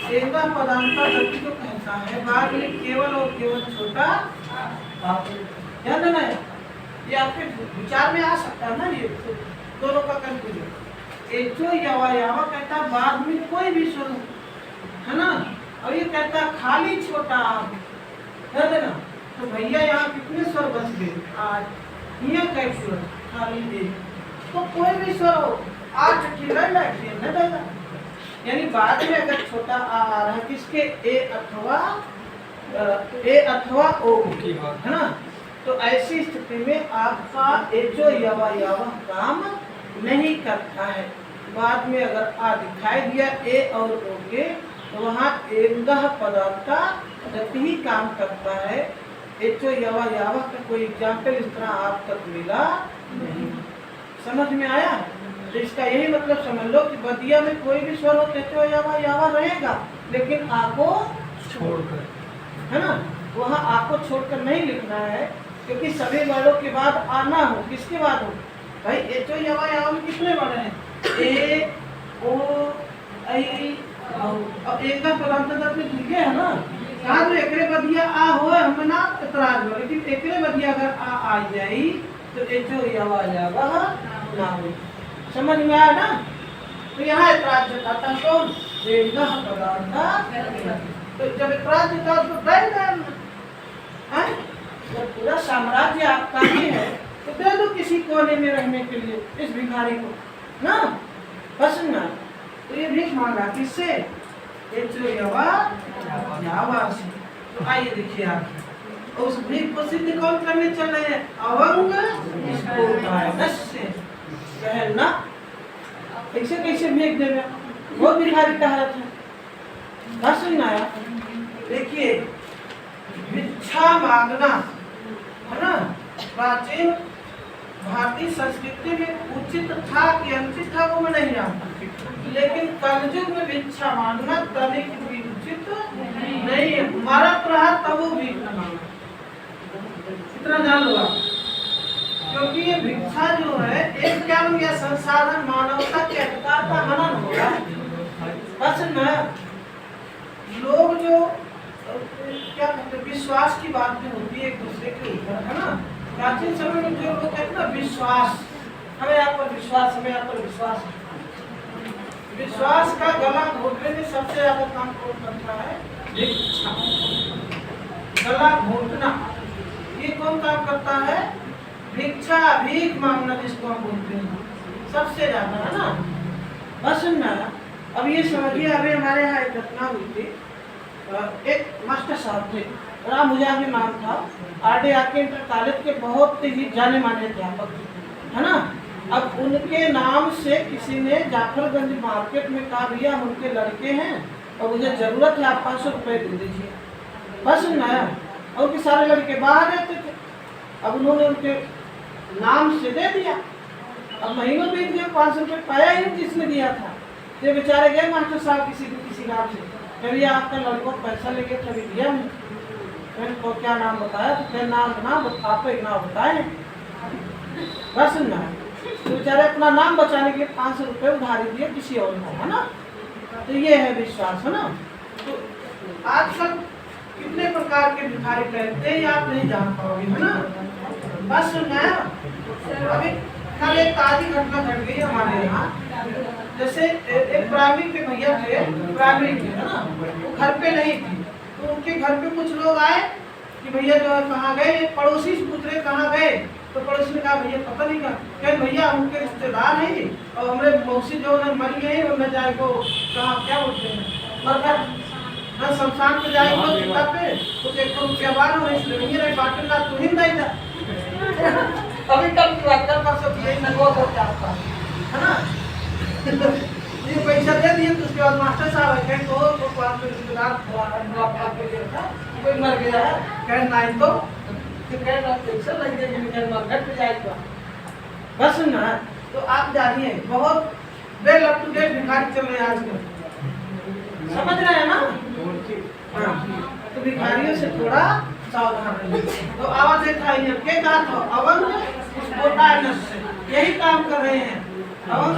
A: सेवा पदांता गति को कहता है, बाद में केवल और केवल छोटा ध्यान देना है। ये आपके विचार में आ सकता है ना, ये दोनों का कंफ्यूजन। एक जो यवा यावा कहता है बाद में कोई भी स्वर है ना, और ये कहता है खाली छोटा ध्यान देना। तो भैया यहाँ कितने स्वर बच गए? आज यहाँ कैसे खाली दे, तो कोई भी स्वर हो आज देगा, यानी बाद में अगर छोटा आ रहा है किसके? ए अथवा ओ
B: की बात
A: है ना, तो ऐसी स्थिति में आपका एचो यवा यावा काम नहीं करता है। बाद में अगर आ दिखाई दिया ए और ओ के, तो वहाँ एंगह पदार्थ गति ही काम करता है। एचो यवा यावा का कोई एग्जाम्पल इस तरह आप तक मिला नहीं। समझ में आया? तो इसका यही मतलब समझ लो कि बदिया में कोई भी स्वर हो एचो यवा यावा रहेगा, लेकिन आ को
B: छोड़कर,
A: है ना, वहाँ आ को छोड़कर नहीं लिखना है, क्योंकि सभी वर्डों के बाद आना हो। किसके बाद हो भाई? एचो यवा यावा में कितने वर्ड हैं? ए ओ ऐ औ। अब एक का पदार्थ में ठीक है ना, कहा तो एकरे बदिया आ हो हम ना इतराज हो, लेकिन एकरे बदिया अगर आ जाई तो एचो यवा यावा ना हो। समझ में आया ना? तो यहाँ इतराज जताता है कौन? वेदना पदार्थ। तो जब इतराज जता तो दे देना, जब पूरा साम्राज्य आपका ही है तो दे दो किसी कोने में रहने के लिए इस भिखारी को ना, बस ना। तो ये भीख मांगा किससे? एचो यवा यावा से। तो आइए देखिए आप उस भीख को सिद्ध कौन करने चल रहे हैं? अवंग स्फोटायनस्य कहना। ऐसे कैसे भीख देगा? बहुत भिखारी का हालत है। बस सुनना है, देखिए भिक्षा मांगना है ना, प्राचीन भारतीय संस्कृति में उचित था कि अनुचित था वो मैं नहीं जानता, लेकिन कलयुग में भिक्षा मांगना तनिक भी उचित नहीं है। हमारा रहा तब वो भी इतना जान लो, क्योंकि ये भिक्षा जो है एक क्या हो गया? संसाधन मानवता के अधिकार का हनन हो रहा है। बस न लोग जो क्या कहते हैं, विश्वास की बात भी होती है एक दूसरे के ऊपर, है ना। प्राचीन समय में जो लोग कहते हैं ना विश्वास, हमें आप पर विश्वास, हमें आप पर विश्वास, विश्वास का गला घोटने में सबसे ज्यादा काम कौन करता है? भिक्षा। गला घोटना ये कौन काम करता है? भिक्षा, भीख मांगना जिसको हम बोलते हैं, सबसे ज्यादा, है ना। बस ना, अब ये समझिए, अभी हमारे यहाँ एक घटना हुई थी। एक मास्टर साहब थे, राम मुजाहिर नाम था, RD इंटर कॉलेज के बहुत ही जाने माने अध्यापक, है ना। अब उनके नाम से किसी ने जाफरगंज मार्केट में कहा, भैया हम उनके लड़के हैं और मुझे जरूरत है, आप 500 रुपये दे दीजिए। बस ना, और उनके सारे लड़के बाहर रहते थे। अब उन्होंने उनके नाम से दे दिया। अब महीनों बीत गए, 500 रुपये पाया ही जिसने दिया था। ये बेचारे गए मास्टर साहब किसी नाम से, भैया आपका लड़का पैसा लेके तभी दिया नहीं। मैंने को क्या नाम बताया? तो क्या नाम आपको एक नाम बताए। बस ना, तो बेचारे अपना नाम बचाने के लिए 500 रुपये उधारी दिए किसी और को, है ना। तो ये है विश्वास, है ना। तो आजकल कितने प्रकार के भिखारी कहते हैं आप नहीं जान पाओगे, है ना। बस ना, अभी कल एक ताजी घटना घट गई हमारे यहाँ। जैसे एक प्राइमरी के भैया थे, प्राइमरी के, है ना, वो घर पे नहीं थी। तो उनके घर पे कुछ लोग आए कि भैया जो है कहाँ गए। पड़ोसी से पूछ रहे कहाँ गए, तो पड़ोसी ने कहा भैया पता नहीं कहा। भैया उनके रिश्तेदार हैं और हमारे मौसी जो है मरी गई, उनमें जाए को कहाँ क्या बोलते हैं, मरघट, शमशान पे जाए को चिता पे तो देखो क्या बात हो इसलिए रहे बाटन का तू ही नहीं था। अभी कल की बात कर सब यही नगो करके आता है ना। ये पैसा दे दिए तो उसके बाद मास्टर साहब है कहें तो पाँच सौ रिश्तेदार कोई मर गया है, कहें नहीं तो पैसा लग जाएगा मरघट पे जाएगा। बस ना, तो आप जानिए बहुत वेल अप टू डेट भिखारी चल रहे हैं आजकल, समझ रहे हैं ना। हाँ, तो भिखारियों से थोड़ा सावधान रहिए। तो आवाज देखा क्या कहा था, अवंग स्फोटायनस से यही काम कर रहे हैं। अवंग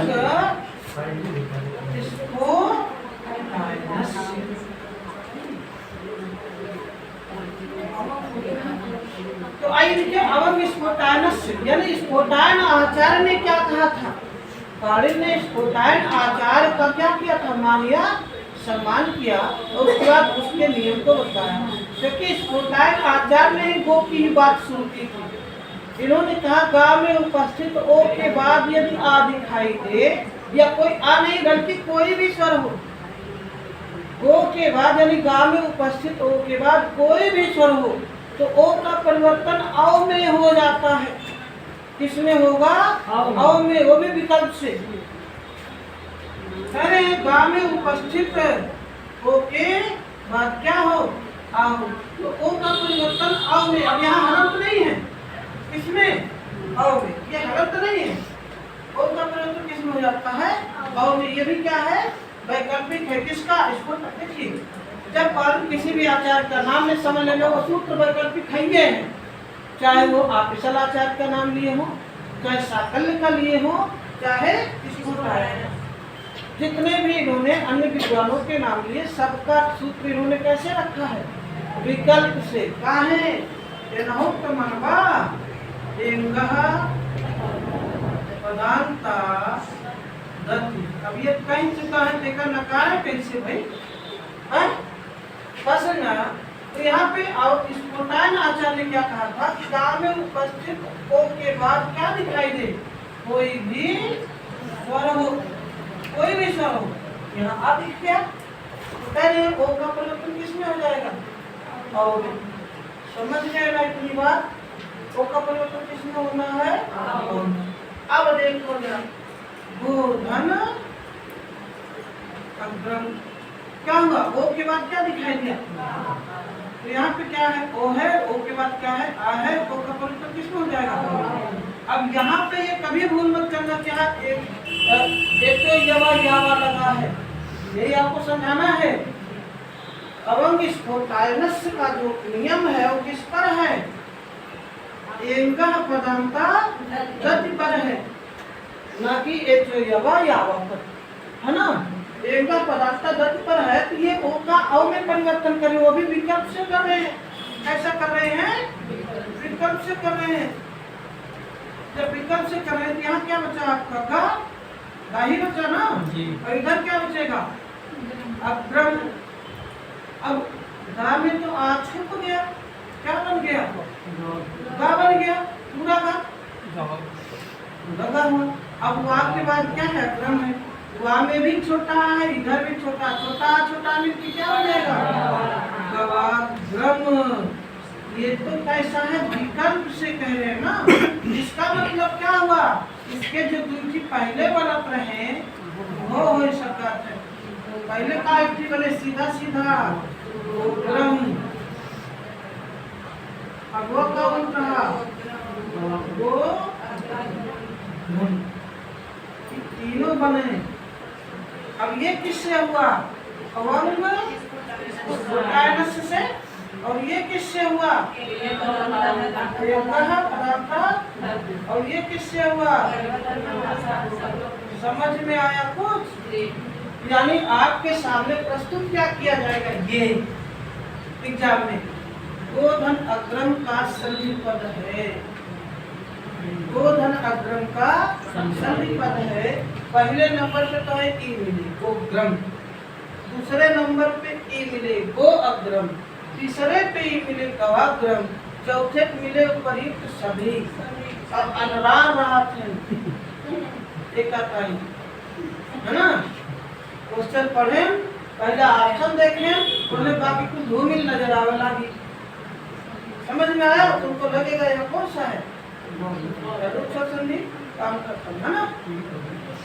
A: स्फोटायनस, तो आइए देखिए, अवंग स्फोटायनस यानी स्फोटायन आचार्य ने क्या कहा था। कारिल ने स्फोटायन आचार्य का क्या किया था, मान लिया, सम्मान किया और उसके बाद उसके नियम को बताया। क्योंकि स्फोटायन आचार्य ने गो की ही बात शुरू की थी। इन्होंने कहा गांव में उपस्थित ओ के बाद यदि आ दिखाई दे या कोई आ नहीं बल्कि कोई भी स्वर हो, गो के बाद यानी गांव में उपस्थित ओ के बाद कोई भी स्वर हो तो ओ का परिवर्तन औ में हो जाता है। किसमें होगा? औ में, वो भी विकल्प से। अरे गांव में उपस्थित ओके बाद क्या हो, आओ, तो ओ का परिवर्तन औ में। अब यहाँ हलंत नहीं है, किसमें? औ में। ये हलंत नहीं है, ओ का परिवर्तन किसमें हो जाता है? औ में। ये भी क्या है? वैकल्पिक है। किसका? इसको देखिए, जब पर किसी भी आचार्य का नाम में समझ लेना, वो सूत्र वैकल्पिक है, चाहे वो आपिसल आचार्य का नाम लिए हो, चाहे साकल्य का लिए हो, चाहे इसको जितने भी इन्होंने अन्य विद्वानों के नाम लिए, सबका सूत्र इन्होंने कैसे रखा है? विकल्प से। काहे मनवा पदांता दत्ति। अब ये कहीं चुका है, देखा नकार है कैसे भाई, है बस ना। तो यहाँ पे और स्फोटायन आचार्य ने क्या कहा था कि गांव में उपस्थित ओ के बाद क्या दिखाई दे, कोई भी स्वर हो, कोई भी स्वर हो। यहाँ आ दिख गया, कह रहे ओ का परिवर्तन किसमें हो जाएगा? और समझ गए ना इतनी बात, ओ का परिवर्तन किसमें होना है? अब देखो जरा, गोधन अग्रम क्या हुआ? ओ के बाद क्या दिखाई दिया? तो यहाँ पे क्या है? ओ है, ओ के बाद क्या है? आ है, ओ का परिवर्तन किसमें हो जाएगा? अब यहाँ पे ये कभी भूल मत करना, क्या एक तो यावा लगा है, यही आपको समझाना है। अवंग स्फोटायनस का जो नियम है वो किस पर है? एंगह पदांता गति पर है, ना कि एक यवा यावा पर, है ना। एंगह पदांता गति पर है, तो ये ओ का औ में परिवर्तन करें, वो भी विकल्प से कर रहे हैं। कैसा कर रहे हैं? विकल्प से कर रहे हैं। जब विकल्प से कर रहे हैं, यहाँ क्या बचा आपका का? गा ही बचा ना,
B: जी।
A: और इधर क्या बचेगा? अग्रम। अब गा में तो आ छुप गया, क्या बन गया? गा बन गया, पूरा गा लगा हुआ। अब वा के बाद क्या है? अग्रम है। वा में भी छोटा है, इधर भी छोटा, छोटा छोटा मिलकर क्या हो जाएगा? गवाग्रम। ये तो कैसा है? विकल्प से कह रहे हैं ना, इसका मतलब क्या हुआ? इसके जो दूसरी पहले बनत रहे वो हो सका थे। पहले का एक थी बोले सीधा सीधा ग्रम, अब वो कौन रहा? वो तीनों बने। अब ये किससे हुआ? अवंग से, और ये किससे हुआ? और ये किससे हुआ? समझ में आया कुछ? यानी आपके सामने प्रस्तुत क्या किया जाएगा? ये एग्जाम में गोधन अग्रम का संधि पद है। गोधन अग्रम का संधि पद है। पहले नंबर पे तो है ई मिले गो ग्रम, दूसरे नंबर पे ई मिले गो अग्रम, तीसरे पे ई मिले गवाग्रम, चौथे पे मिले उपयुक्त सभी। अब अनुराग रहा थे एकाताई, है ना? क्वेश्चन पढ़े, पहले ऑप्शन देखे, उन्हें बाकी कुछ धूमिल नजर आवे लगी। समझ में आया? तुमको लगेगा यह कौन सा है? संधि काम करता है ना?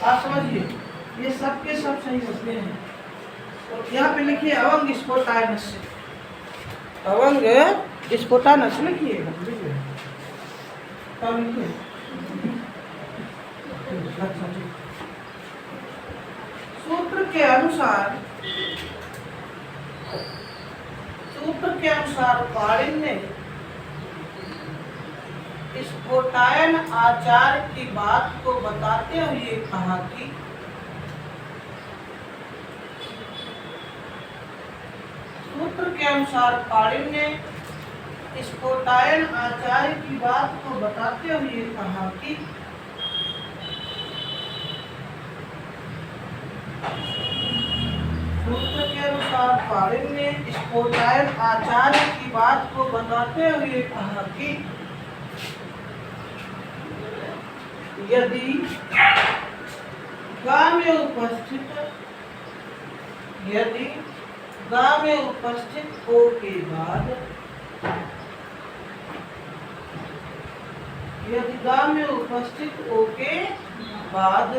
A: आप समझिए, ये सब के सब सही होते हैं। तो यहाँ पे लिखिए अवंग स्फोटानस्य, अवंग स्फोटानस्य लिखिएगा। अच्छा, सूत्र के अनुसार पाणिनि ने स्फोटायन आचार की बात को बताते हुए कहा कि सूत्र के अनुसार पाणिनि ने स्फोटायन आचार्य की बात को बताते हुए कहा कि सूत्र के अनुसार पाणिनि ने स्फोटायन आचार्य की बात को बताते हुए कहा कि यदि गा में उपस्थित ओ के बाद, यदि गा में उपस्थित ओ के बाद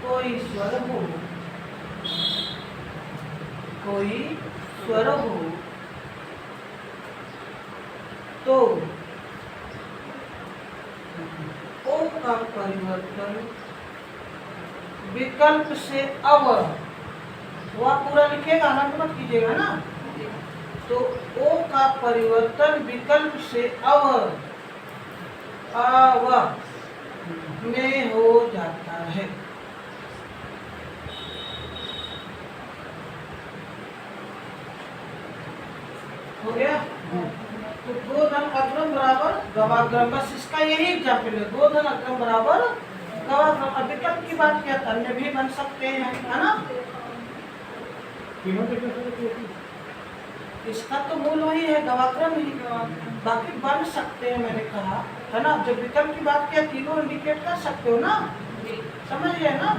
A: कोई स्वर हो, तो ओ का परिवर्तन विकल्प से अव, वह पूरा लिखेगा, हट मत कीजिएगा ना। तो ओ का परिवर्तन विकल्प से अव में हो जाता है। हो गया? तो गोधन अग्रम बराबर गवाग्रम, बस इसका यही एग्जाम्पल है। गोधन अग्रम बराबर गवाग्रम। विकल्प की बात क्या, अन्य भी बन सकते हैं, है ना? इसका तो मूल वही है, गवाग्रम ही, बाकी बन सकते हैं मैंने कहा, है ना? जब विकल्प की बात किया, तीनों इंडिकेट कर सकते हो ना, समझ गए ना?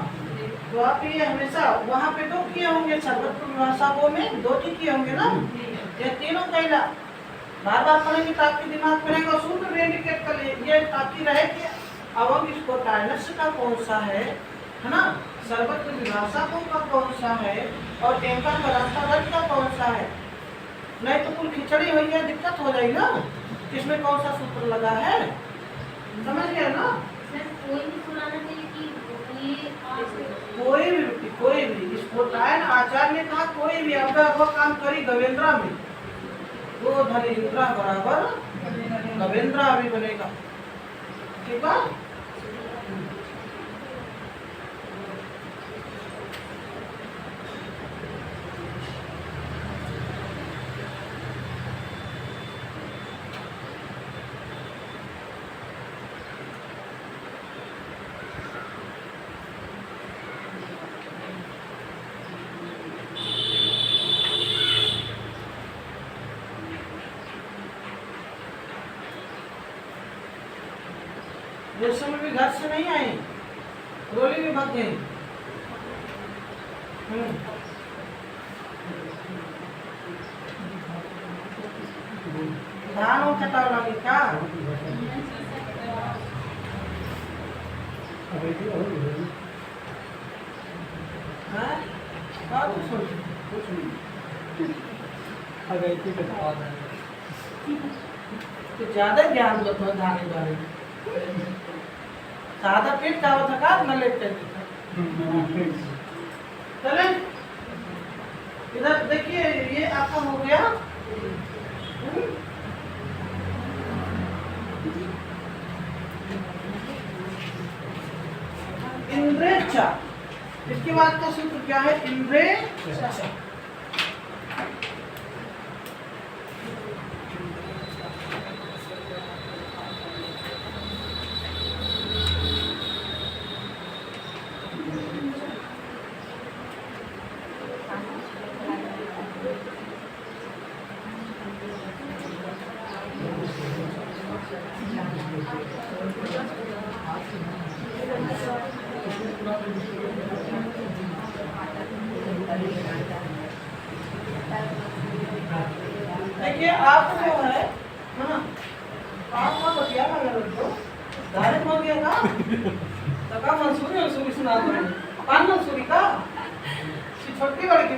A: तो आप ये हमेशा वहाँ पे दो किए होंगे, सर्वत्र भाषाओं में दो ही किए होंगे ना, ये तीनों कहला बार बार पढ़ेंगे ताकि दिमाग में रहेगा। सूत्र इंडिकेट कर लिए ताकि रहे कि अवंग स्फोटायनस्य का कौन सा है ना? सर्वत्र विभाषा का कौन सा है? और एंकर पदार्थ का कौन सा है? नहीं तो कुल खिचड़ी हुई है, दिक्कत हो जाएगी ना, किसमें कौन सा सूत्र लगा है, समझ गए ना? कोई भी स्फोटायन आचार्य ने कहा कोई भी अब काम करी गवेंद्रा में, वो धनेन्द्रा बराबर गवेंद्रा भी बनेगा, ठीक है? घर से नहीं आई, रोली भी भाग गई। धान और कटाव लगी क्या? हाँ? क्या कुछ सोच? तो ज्यादा ज्ञान दो तो धाने बारे में। सादा पेट का होता का न लेते थे। चले इधर देखिए, ये आपका हो गया। इंद्रेच्छा, इसके बाद का सूत्र क्या है? इंद्रेच्छा। देखिए आप जो है ना, आपका बतिया ना लगे तो डायरेक्ट हो गया था। तो का मंसूरी सुना दो, पान मंसूरी का छोटी बड़ी की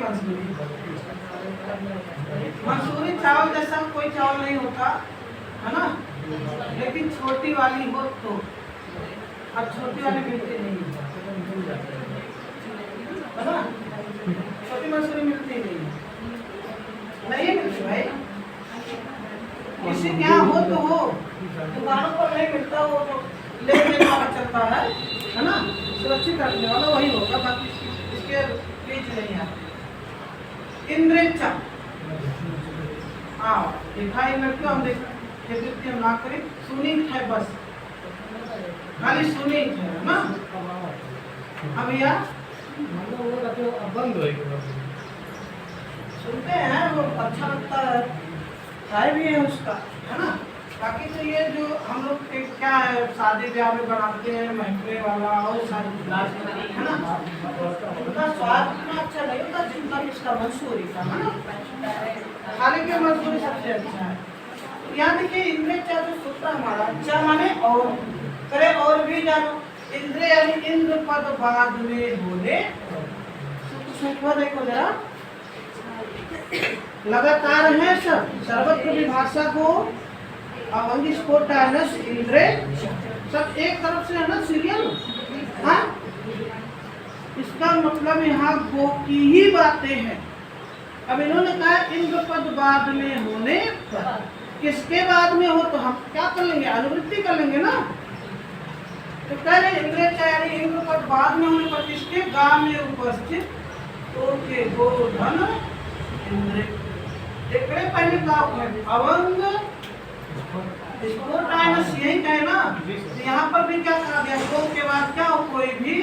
A: मंसूरी चावल जैसा कोई चावल नहीं होता है ना, लेकिन छोटी वाली हो तो, अब छोटी वाली मिलती नहीं है ना, छोटी मंसूरी मिलती नहीं मिलती भाई। किसी क्या हो तो हो, दुकानों पर नहीं मिलता हो तो ले लेना चलता है ना, सुरक्षित रखने वाला वही होगा, बाकी इसके बीच नहीं आते। इंद्रेच्छा हाँ दिखाई लड़कियों हम देख हम ना करें, सुनीत है बस, खाली सुनीत है ना। अब यार
B: बंद होएगा,
A: सुनते हैं वो अच्छा लगता है, चाय भी है उसका है ना। बाकी तो ये जो हम लोग के क्या है शादी ब्याह में बनाते हैं महंगे वाला और सारी है ना, उनका स्वाद इतना अच्छा नहीं होता जितना इसका मंसूरी का है ना। खाने के मंसूरी सबसे अच्छा है। यहाँ देखिए इनमें क्या जो सूत्र हमारा अच्छा माने और करे और भी जानो, इंद्र यानी इंद्र पद बाद में होने, देखो जरा लगातार है सब सर्वत्र विभाषा को अवंगी स्पोटानस इंद्रे सब एक तरफ से है ना सीरियल। हाँ इसका मतलब यहाँ गो की ही बातें हैं। अब इन्होंने कहा इंद्र पद बाद में होने पर, किसके बाद में हो तो हम क्या कर लेंगे, अनुवृत्ति कर लेंगे ना। तो कह रहे इंद्र यानी इंद्र पद बाद में होने पर किसके, गांव में उपस्थित ओके गोधन इंद्र। पहले का अवंग यही कहे ना, तो यहाँ पर भी क्या कहा गया, गो के बाद क्या हो, कोई भी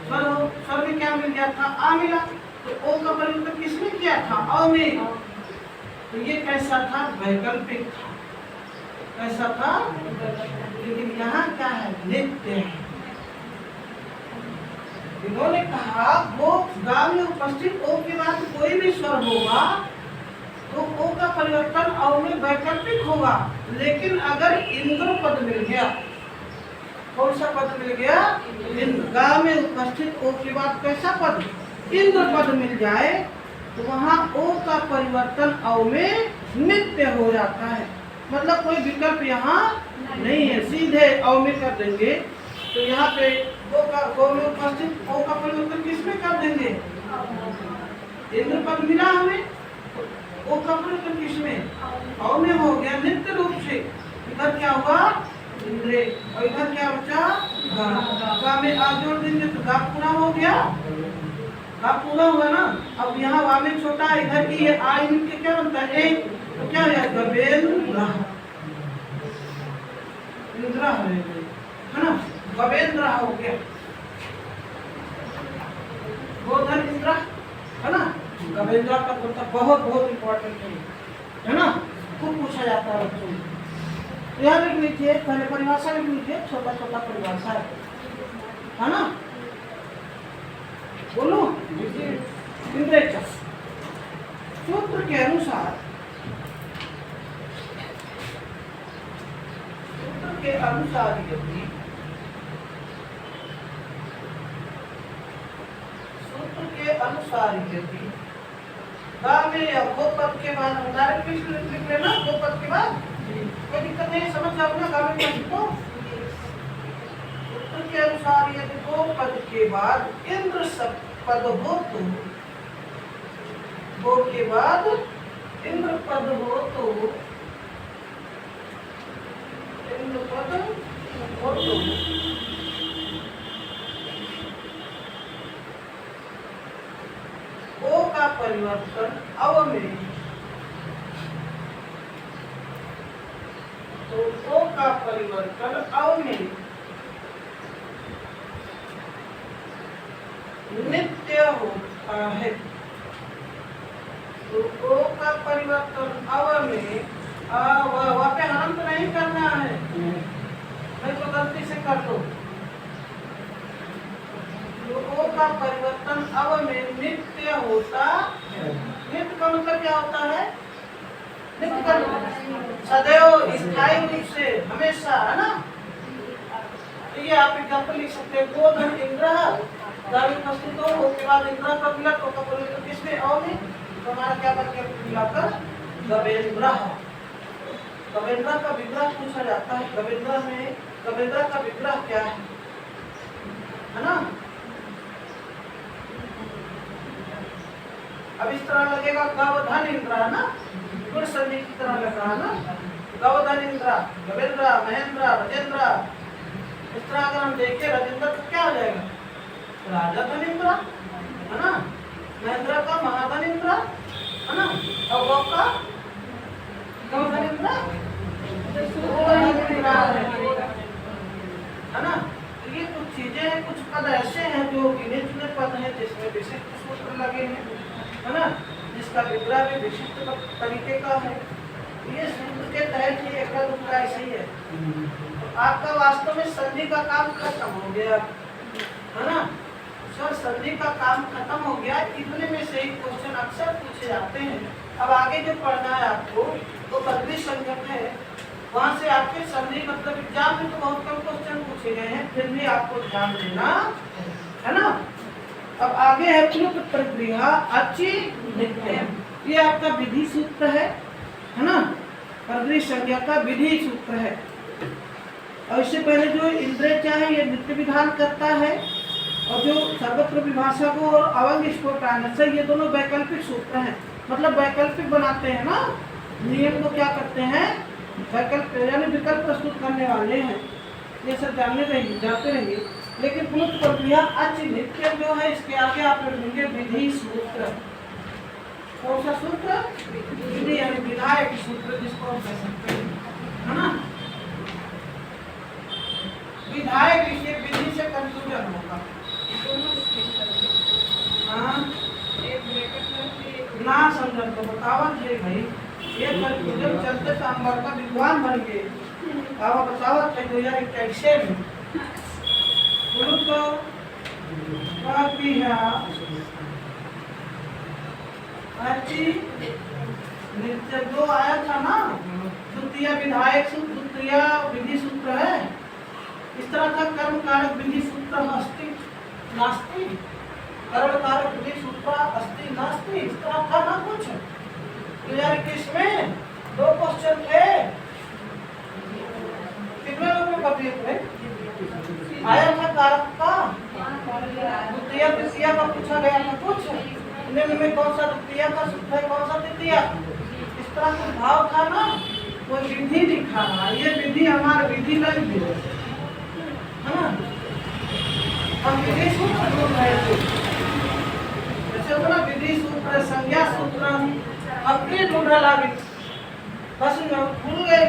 A: स्वर हो, स्वर में क्या मिल गया था, आ मिला। तो ओ का परिवर्तन किसने किया था, अ में। तो ये कैसा था, वैकल्पिक था। कैसा था, लेकिन यहाँ क्या है, नित्य है। इन्होंने कहा वो गांव में उपस्थित ओ के बाद कोई भी स्वर होगा तो ओ का परिवर्तन अ में वैकल्पिक होगा। लेकिन अगर इंद्र पद मिल गया, कौन सा पद मिल गया, इंद्र, गांव में उपस्थित ओ के बाद कैसा पद, इंद्र पद मिल जाए तो वहाँ ओ का परिवर्तन अ में नित्य हो जाता है। मतलब कोई विकल्प यहाँ नहीं है, सीधे अ में कर देंगे। तो यहाँ पे गो में उपस्थित ओ का परिवर्तन किसमें कर देंगे, इंद्र पद मिला हमें, ओ का परिवर्तन किसमें, अ में हो गया नित्य रूप से। इधर क्या हुआ, इंद्रे, और इधर क्या बचा, गा में आ जोड़ देंगे तो गा पूरा हो गया, गा पूरा हुआ ना। अब यहाँ वा में छोटा, इधर की आ इनके क्या बनता है, एक, तो क्या हो जाएगा, गवेंद्र, इंद्रा है ना, गवेंद्र हो गया, गोधन इंद्रा है ना। गवेंद्र का मतलब बहुत बहुत इम्पोर्टेंट है ना, खूब पूछा जाता है बच्चों में। यहाँ लिख लीजिए, पहले परिभाषा लिख लीजिए, छोटा छोटा परिभाषा है ना। बोलो इंद्रेचा सूत्र के अनुसार, सूत्र के अनुसार यदि गा में या गो पद के बाद डायरेक्ट लिख लेना, गो पद के बाद कोई दिक्कत नहीं, समझ जाओ ना गा में तो। सूत्र के अनुसार यदि गो पद के बाद इंद्र सब पद हो तो, गो के बाद इंद्र पद हो तो, इंद्र पद हो तो ओ का परिवर्तन अव में, तो ओ का परिवर्तन अव में नित्य होता है। तो ओ का परिवर्तन अव में, वहाँ पे हनंत नहीं करना है, नहीं तो गलती से कर दो। तो ओ का परिवर्तन अव में नित्य होता है। नित्य का मतलब क्या होता है? नित्य का सदैव स्थायी रूप से, हमेशा, है ना। तो ये आप एग्जाम्पल लिख सकते हैं, गोधन इंद्र गाड़ी उपस्थित हो, उसके बाद इंद्र का विलट होगा, परिवर्तन किसमें? अव में। तो हमारा क्या बन गया मिलाकर? गवेंद्र। गवेंद्र का विग्रह पूछा जाता है। गवेंद्र में, गवेंद्र का विग्रह क्या है ना। अब इस तरह लगेगा गवधन इंद्र, है ना, गुण संधि की तरह लग रहा है ना। गवधन इंद्र, गवेंद्र, महेंद्र, राजेंद्र। इस तरह अगर हम देखें राजेंद्र तो क्या हो जाएगा? राजा धनिंद्र, है ना। महेंद्र का महाधनिंद्र, है ना। और गौ का गवधनिंद्र, है ना। तो ये कुछ चीजें हैं, कुछ पद ऐसे हैं जो गिने चुने पद हैं जिसमें विशिष्ट सूत्र लगे हैं, है ना, जिसका विग्रह भी विशिष्ट तरीके का है। ये सूत्र के तहत ही एक दूसरा ऐसे ही है। तो आपका वास्तव में संधि का काम खत्म हो गया, है ना। सर संधि का काम खत्म हो गया, इतने में से ही क्वेश्चन अक्सर पूछे जाते हैं। अब आगे जो पढ़ना है आपको वो पदवी संख्यक है, वहाँ से आपके संधि मतलब एग्जाम में तो बहुत कम क्वेश्चन पूछे गए हैं, फिर भी आपको ध्यान देना है ना। अब आगे है प्लुत प्रक्रिया अच्छी नित्य, ये आपका विधि सूत्र है ना। पदवी संज्ञा का विधि सूत्र है। और इससे पहले जो इंद्रेचा है ये नित्य विधान करता है, और जो सर्वत्र विभाषा को और अवंग स्फोटानस ये दोनों वैकल्पिक सूत्र हैं, मतलब वैकल्पिक बनाते हैं ना। नियम को क्या करते हैं? वैकल्प यानी विकल्प प्रस्तुत करने वाले हैं। ये सब जानने रहेंगे, जाते रहेंगे। लेकिन प्लुत प्रक्रिया अच्छ नित्य जो है, इसके आगे आप लिखेंगे विधि सूत्र। कौन सा सूत्र? विधि यानी विधायक सूत्र जिसको हम कह सकते हैं, है ना। विधायक, इसे विधि से कंफ्यूजन होगा। हाँ ना समझ तो बतावा थे भाई, ये कंफ्यूजन चलते तो हम बड़का विद्वान बन गए। अब बतावा थे 2021 में बोलो तो नित्य जो आया था ना, द्वितीय विधायक सूत्र, द्वितीय विधि सूत्र है। इस तरह का कर्म कारक विधि सूत्र अस्ति नास्ति, कर्म कारक विधि सूत्र अस्ति नास्ति, इस तरह था ना कुछ। 2021 में 2 क्वेश्चन थे, कितने लोगों को कभी आया था कारक का? द्वितीय तृतीय का पूछा गया था कुछ, में कौन सा द्वितीय का सूत्र है, कौन सा तृतीय, इस तरह का भाव था ना। वो विधि लिखा रहा, ये विधि हमारा विधि नहीं है ना। हम विधि सूत्र ढूंढ रहे थे, जैसे होता ना विधि सूत्र, संज्ञा सूत्र, अब ये ढूंढ रहा बस भूल गए।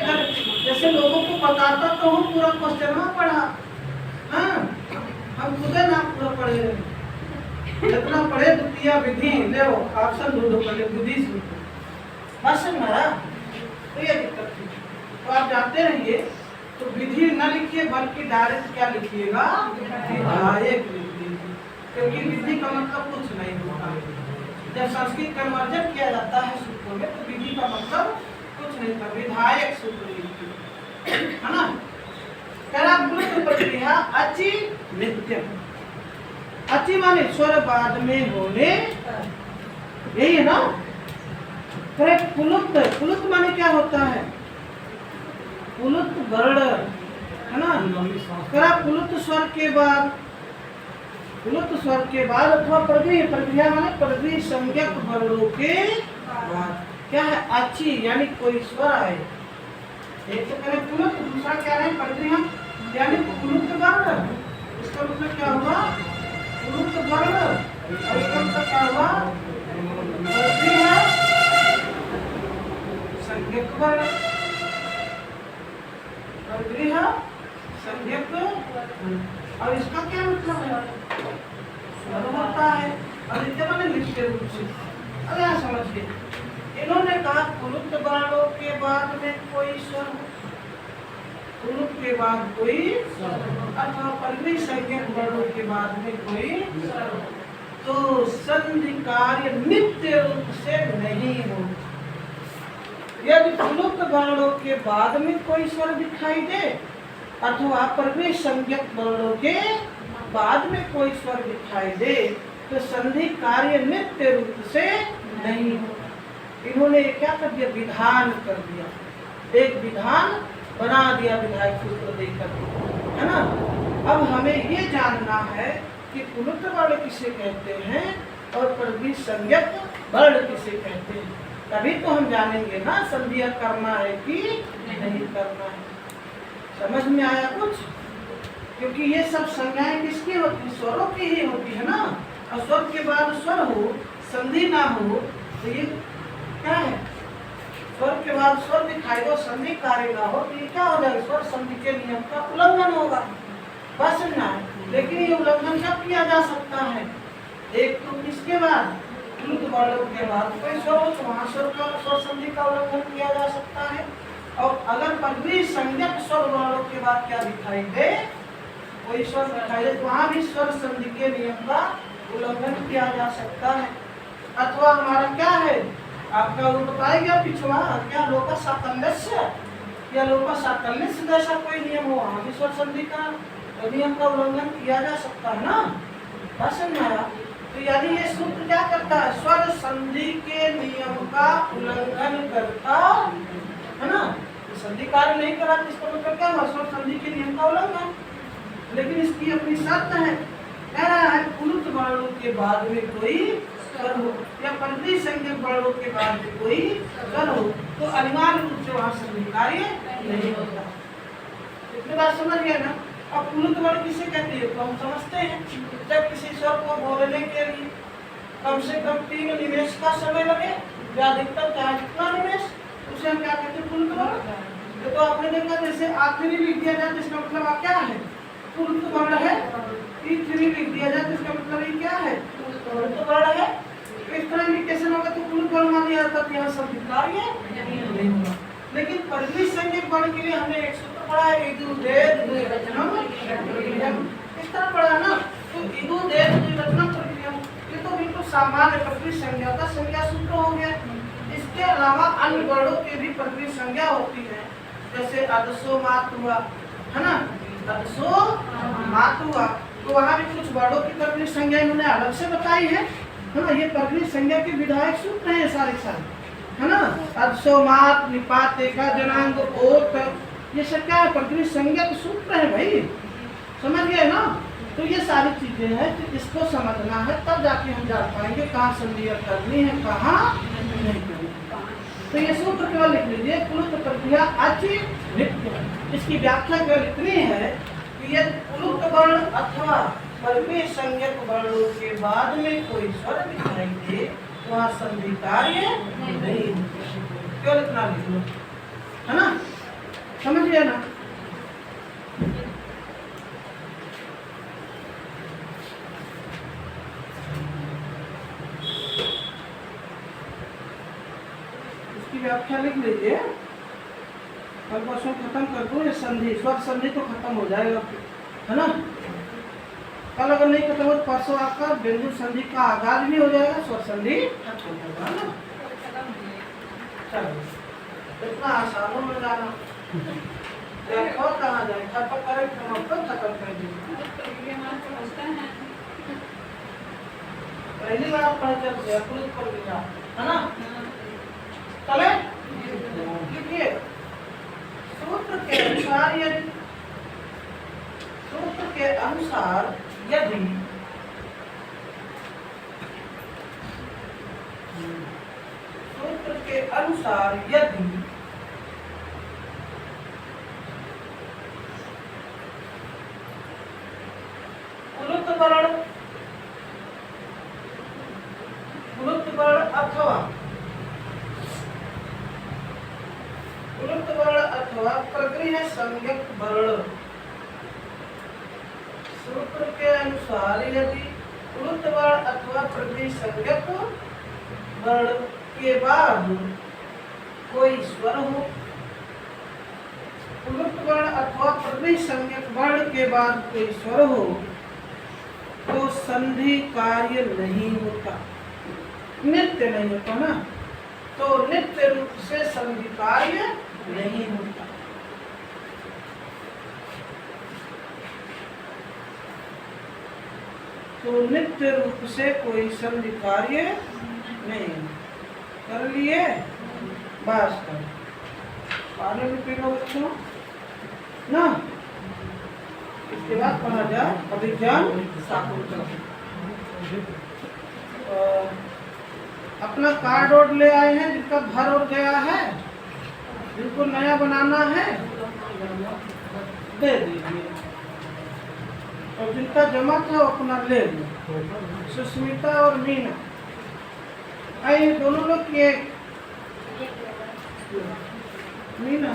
A: जैसे लोगों को बताता तो हम पूरा क्वेश्चन में पढ़ा, हाँ हम खुद ना पूरा पढ़े, जितना पढ़े द्वितीय विधि ले ऑप्शन ढूंढो पहले विधि सूत्र, बस ना। तो ये दिक्कत थी। तो आप जानते रहिए, तो विधि न लिखिए बल्कि डायरेक्ट क्या लिखिएगा, विधायक लिख दीजिए, क्योंकि विधि का मतलब कुछ नहीं होता। जब संस्कृत कन्वर्जन किया जाता है सूत्रों में तो विधि का मतलब कुछ नहीं था, विधायक सूत्र लिखिए, है ना। पहला पुरुष प्रक्रिया अचि नित्य, अचि माने स्वर बाद में होने, यही है ना। पुलुत, पुलुत माने क्या होता है, पुलुत वर्ण, है ना। पुलुत स्वर के बाद, पुलुत स्वर के बाद अथवा प्रगृह, प्रक्रिया माने प्रगृह संज्ञक वर्णों के बाद क्या है, अचि यानी कोई स्वर है। एक तो करें पुलुत, दूसरा क्या है प्रगृह यानी पुलुत वर्ण, इसका मतलब क्या हुआ, पुलुत वर्ण, और इसका मतलब क्या हुआ, प्रगृह संज्ञक वर्ण, प्रगृह संज्ञक, और इसका क्या मतलब है, स्वर होता है, और इसे मैंने निश्चय रूप से। अब यहाँ समझिए, इन्होंने कहा पुलुत वर्णों के बाद में कोई स्वर हो, पुलुत के बाद कोई अथवा प्रगृह संज्ञक वर्णों के बाद में कोई, तो संधि कार्य नित्य रूप से नहीं हो। यदि पुलुत वर्णों के बाद में कोई स्वर दिखाई दे अथवा प्रगृह संज्ञक वर्णों के बाद में कोई स्वर दिखाई दे तो संधि कार्य नित्य रूप से नहीं हो। इन्होंने क्या कर दिया, विधान कर दिया, एक विधान बना दिया विधायक सूत्र देकर, है ना। अब हमें ये जानना है कि पुलुत वर्ण किसे कहते हैं और प्रगृह संज्ञक वर्ण किसे कहते हैं, तभी तो हम जानेंगे ना संधि करना है कि नहीं करना है। समझ में आया कुछ? क्योंकि ये सब संज्ञाएं किसकी होती है, स्वरों की ही होती है ना। और स्वर के बाद स्वर हो, संधि ना हो तो ये क्या है, स्वर के बाद स्वर दिखाई दो, संधि कार्य ना हो तो ये क्या हो जाएगा, स्वर संधि के नियम का उल्लंघन होगा, बस ना है। लेकिन ये उल्लंघन कब किया जा सकता है, एक तो किसके बाद, पुलुत वर्णों के बाद कोई स्वर हो तो वहाँ स्वर का, स्वर संधि का उल्लंघन किया जा सकता है। और अगर प्रगृह संज्ञक स्वर वर्णों के बाद क्या दिखाई दे, कोई स्वर दिखाई दे तो वहाँ भी स्वर संधि के नियम का उल्लंघन किया जा सकता है। अथवा हमारा क्या है, आपका वो बताएगा पिछवा क्या, लोका साकल्यस्य या लोका साकल्यस्य जैसा कोई नियम हो, वहाँ भी स्वर संधि का नियम का उल्लंघन किया जा सकता है ना, बस समझाया। तो यदि ये सूत्र क्या करता है, स्वर संधि के नियम का उल्लंघन करता है ना, संधि कार्य नहीं करा तो इसका मतलब क्या हुआ, स्वर संधि के नियम का उल्लंघन। लेकिन इसकी अपनी शर्त है, कह रहा है पुलुत वर्णों के बाद में कोई स्वर हो या प्रगृह संज्ञक वर्णों के बाद में कोई स्वर हो तो अनिवार्य रूप से वहाँ संधि कार्य नहीं होता। इतनी बात समझ गया ना। अब पुलुत वर्ण किसे कहते हैं तो हम समझते हैं, जब किसी स्वर को बोलने के लिए कम से कम 3 निमेष का समय लगे या अधिकतम चाहे कितना निमेष, उसे हम क्या कहते हैं, पुलुत वर्ण। तो आपने देखा जैसे आखिरी लिख दिया जाए जिसका मतलब क्या है, पुलुत वर्ण है, तीसरी लिख दिया जाए जिसका मतलब ये क्या है, पुलुत वर्ण है। इस तरह इंडिकेशन होगा तो पुलुत वर्ण मान लिया जाता है, यहाँ संधि कार्य नहीं होगा। लेकिन प्रगृह संज्ञक वर्ण के लिए हमने एक सूत्र पढ़ा है, इदु देद द्विवचनम प्रक्रियम, इस तरह पढ़ा ना। तो इदु देद द्विवचनम प्रक्रियम ये तो बिल्कुल सामान्य प्रगृह संज्ञा का संज्ञा सूत्र हो गया। इसके अलावा अन्य वर्णों की भी प्रगृह संज्ञा होती है, जैसे अदसो मात हुआ, है ना, अदसो मात हुआ, तो वहाँ भी कुछ वर्णों की प्रगृह संज्ञा इन्होंने अलग से बताई है ना। ये प्रगृह संज्ञा के विधायक सूत्र हैं सारे सारे, है ना। अदसो मात निपात का जनांग ओत, ये सब क्या है, प्रगृह संज्ञा के सूत्र है भाई, समझ गए ना। तो ये सारी चीजें हैं, तो इसको समझना है तब जाके हम जान पाएंगे कहाँ संधि करनी है कहाँ नहीं करनी। तो ये सूत्र केवल लिख लीजिए, पुलुत प्रक्रिया अचि नित्य। इसकी व्याख्या केवल इतनी है कि यदि पुलुत वर्ण अथवा प्रगृह संज्ञक वर्णों के बाद में कोई स्वर दिखाई दे तो वहाँ संधि कार्य नहीं, केवल इतना लिख लो, है ना, समझ गए ना। इसकी व्याख्या लिख लीजिए, कल परसों खत्म कर दो ये संधि, स्वर संधि तो खत्म हो जाएगा, है ना। कल अगर नहीं खत्म हो तो परसों आपका बिंदु संधि का आगाज भी हो जाएगा, स्वर संधि खत्म हो जाएगा, है ना। चलो इतना आसानों में जाना, देखो कहाँ जाए, खत्म करें खत्म कर दीजिए। पहली बार पढ़ चलते हैं पुलिस पर भी जाओ, है ना। चले लिखिए, सूत्र के अनुसार यदि सूत्र के अनुसार यदि सूत्र के अनुसार यदि पुलुत वर्ण अथवा प्रगृह्य संज्ञक वर्ण, सूत्र के अनुसार यदि पुलुत वर्ण अथवा प्रगृह्य संज्ञक वर्ण के बाद कोई स्वर हो, पुलुत वर्ण अथवा प्रगृह्य संज्ञक वर्ण के बाद कोई स्वर हो तो संधि कार्य नहीं होता, नित्य नहीं होता ना, तो नित्य रूप से संधि कार्य नहीं होता। तो नित्य रूप से कोई संधि कार्य नहीं, कर लिए बस कर, पानी भी पी लो बच्चों ना। इसके बाद पढ़ा जाए अभिज्ञान शाकुंतलम। अपना कार्ड और ले आए हैं, जिनका भर और गया है, जिनको नया बनाना है दे दीजिए, और जिनका जमा था वो अपना ले लो। सुस्मिता और मीना, आइए दोनों लोग किए, मीना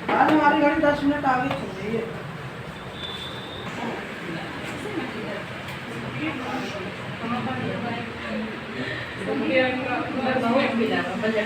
A: आज हमारी गाड़ी 10 मिनट आगे चल रही है।
C: बहुत मिला बजट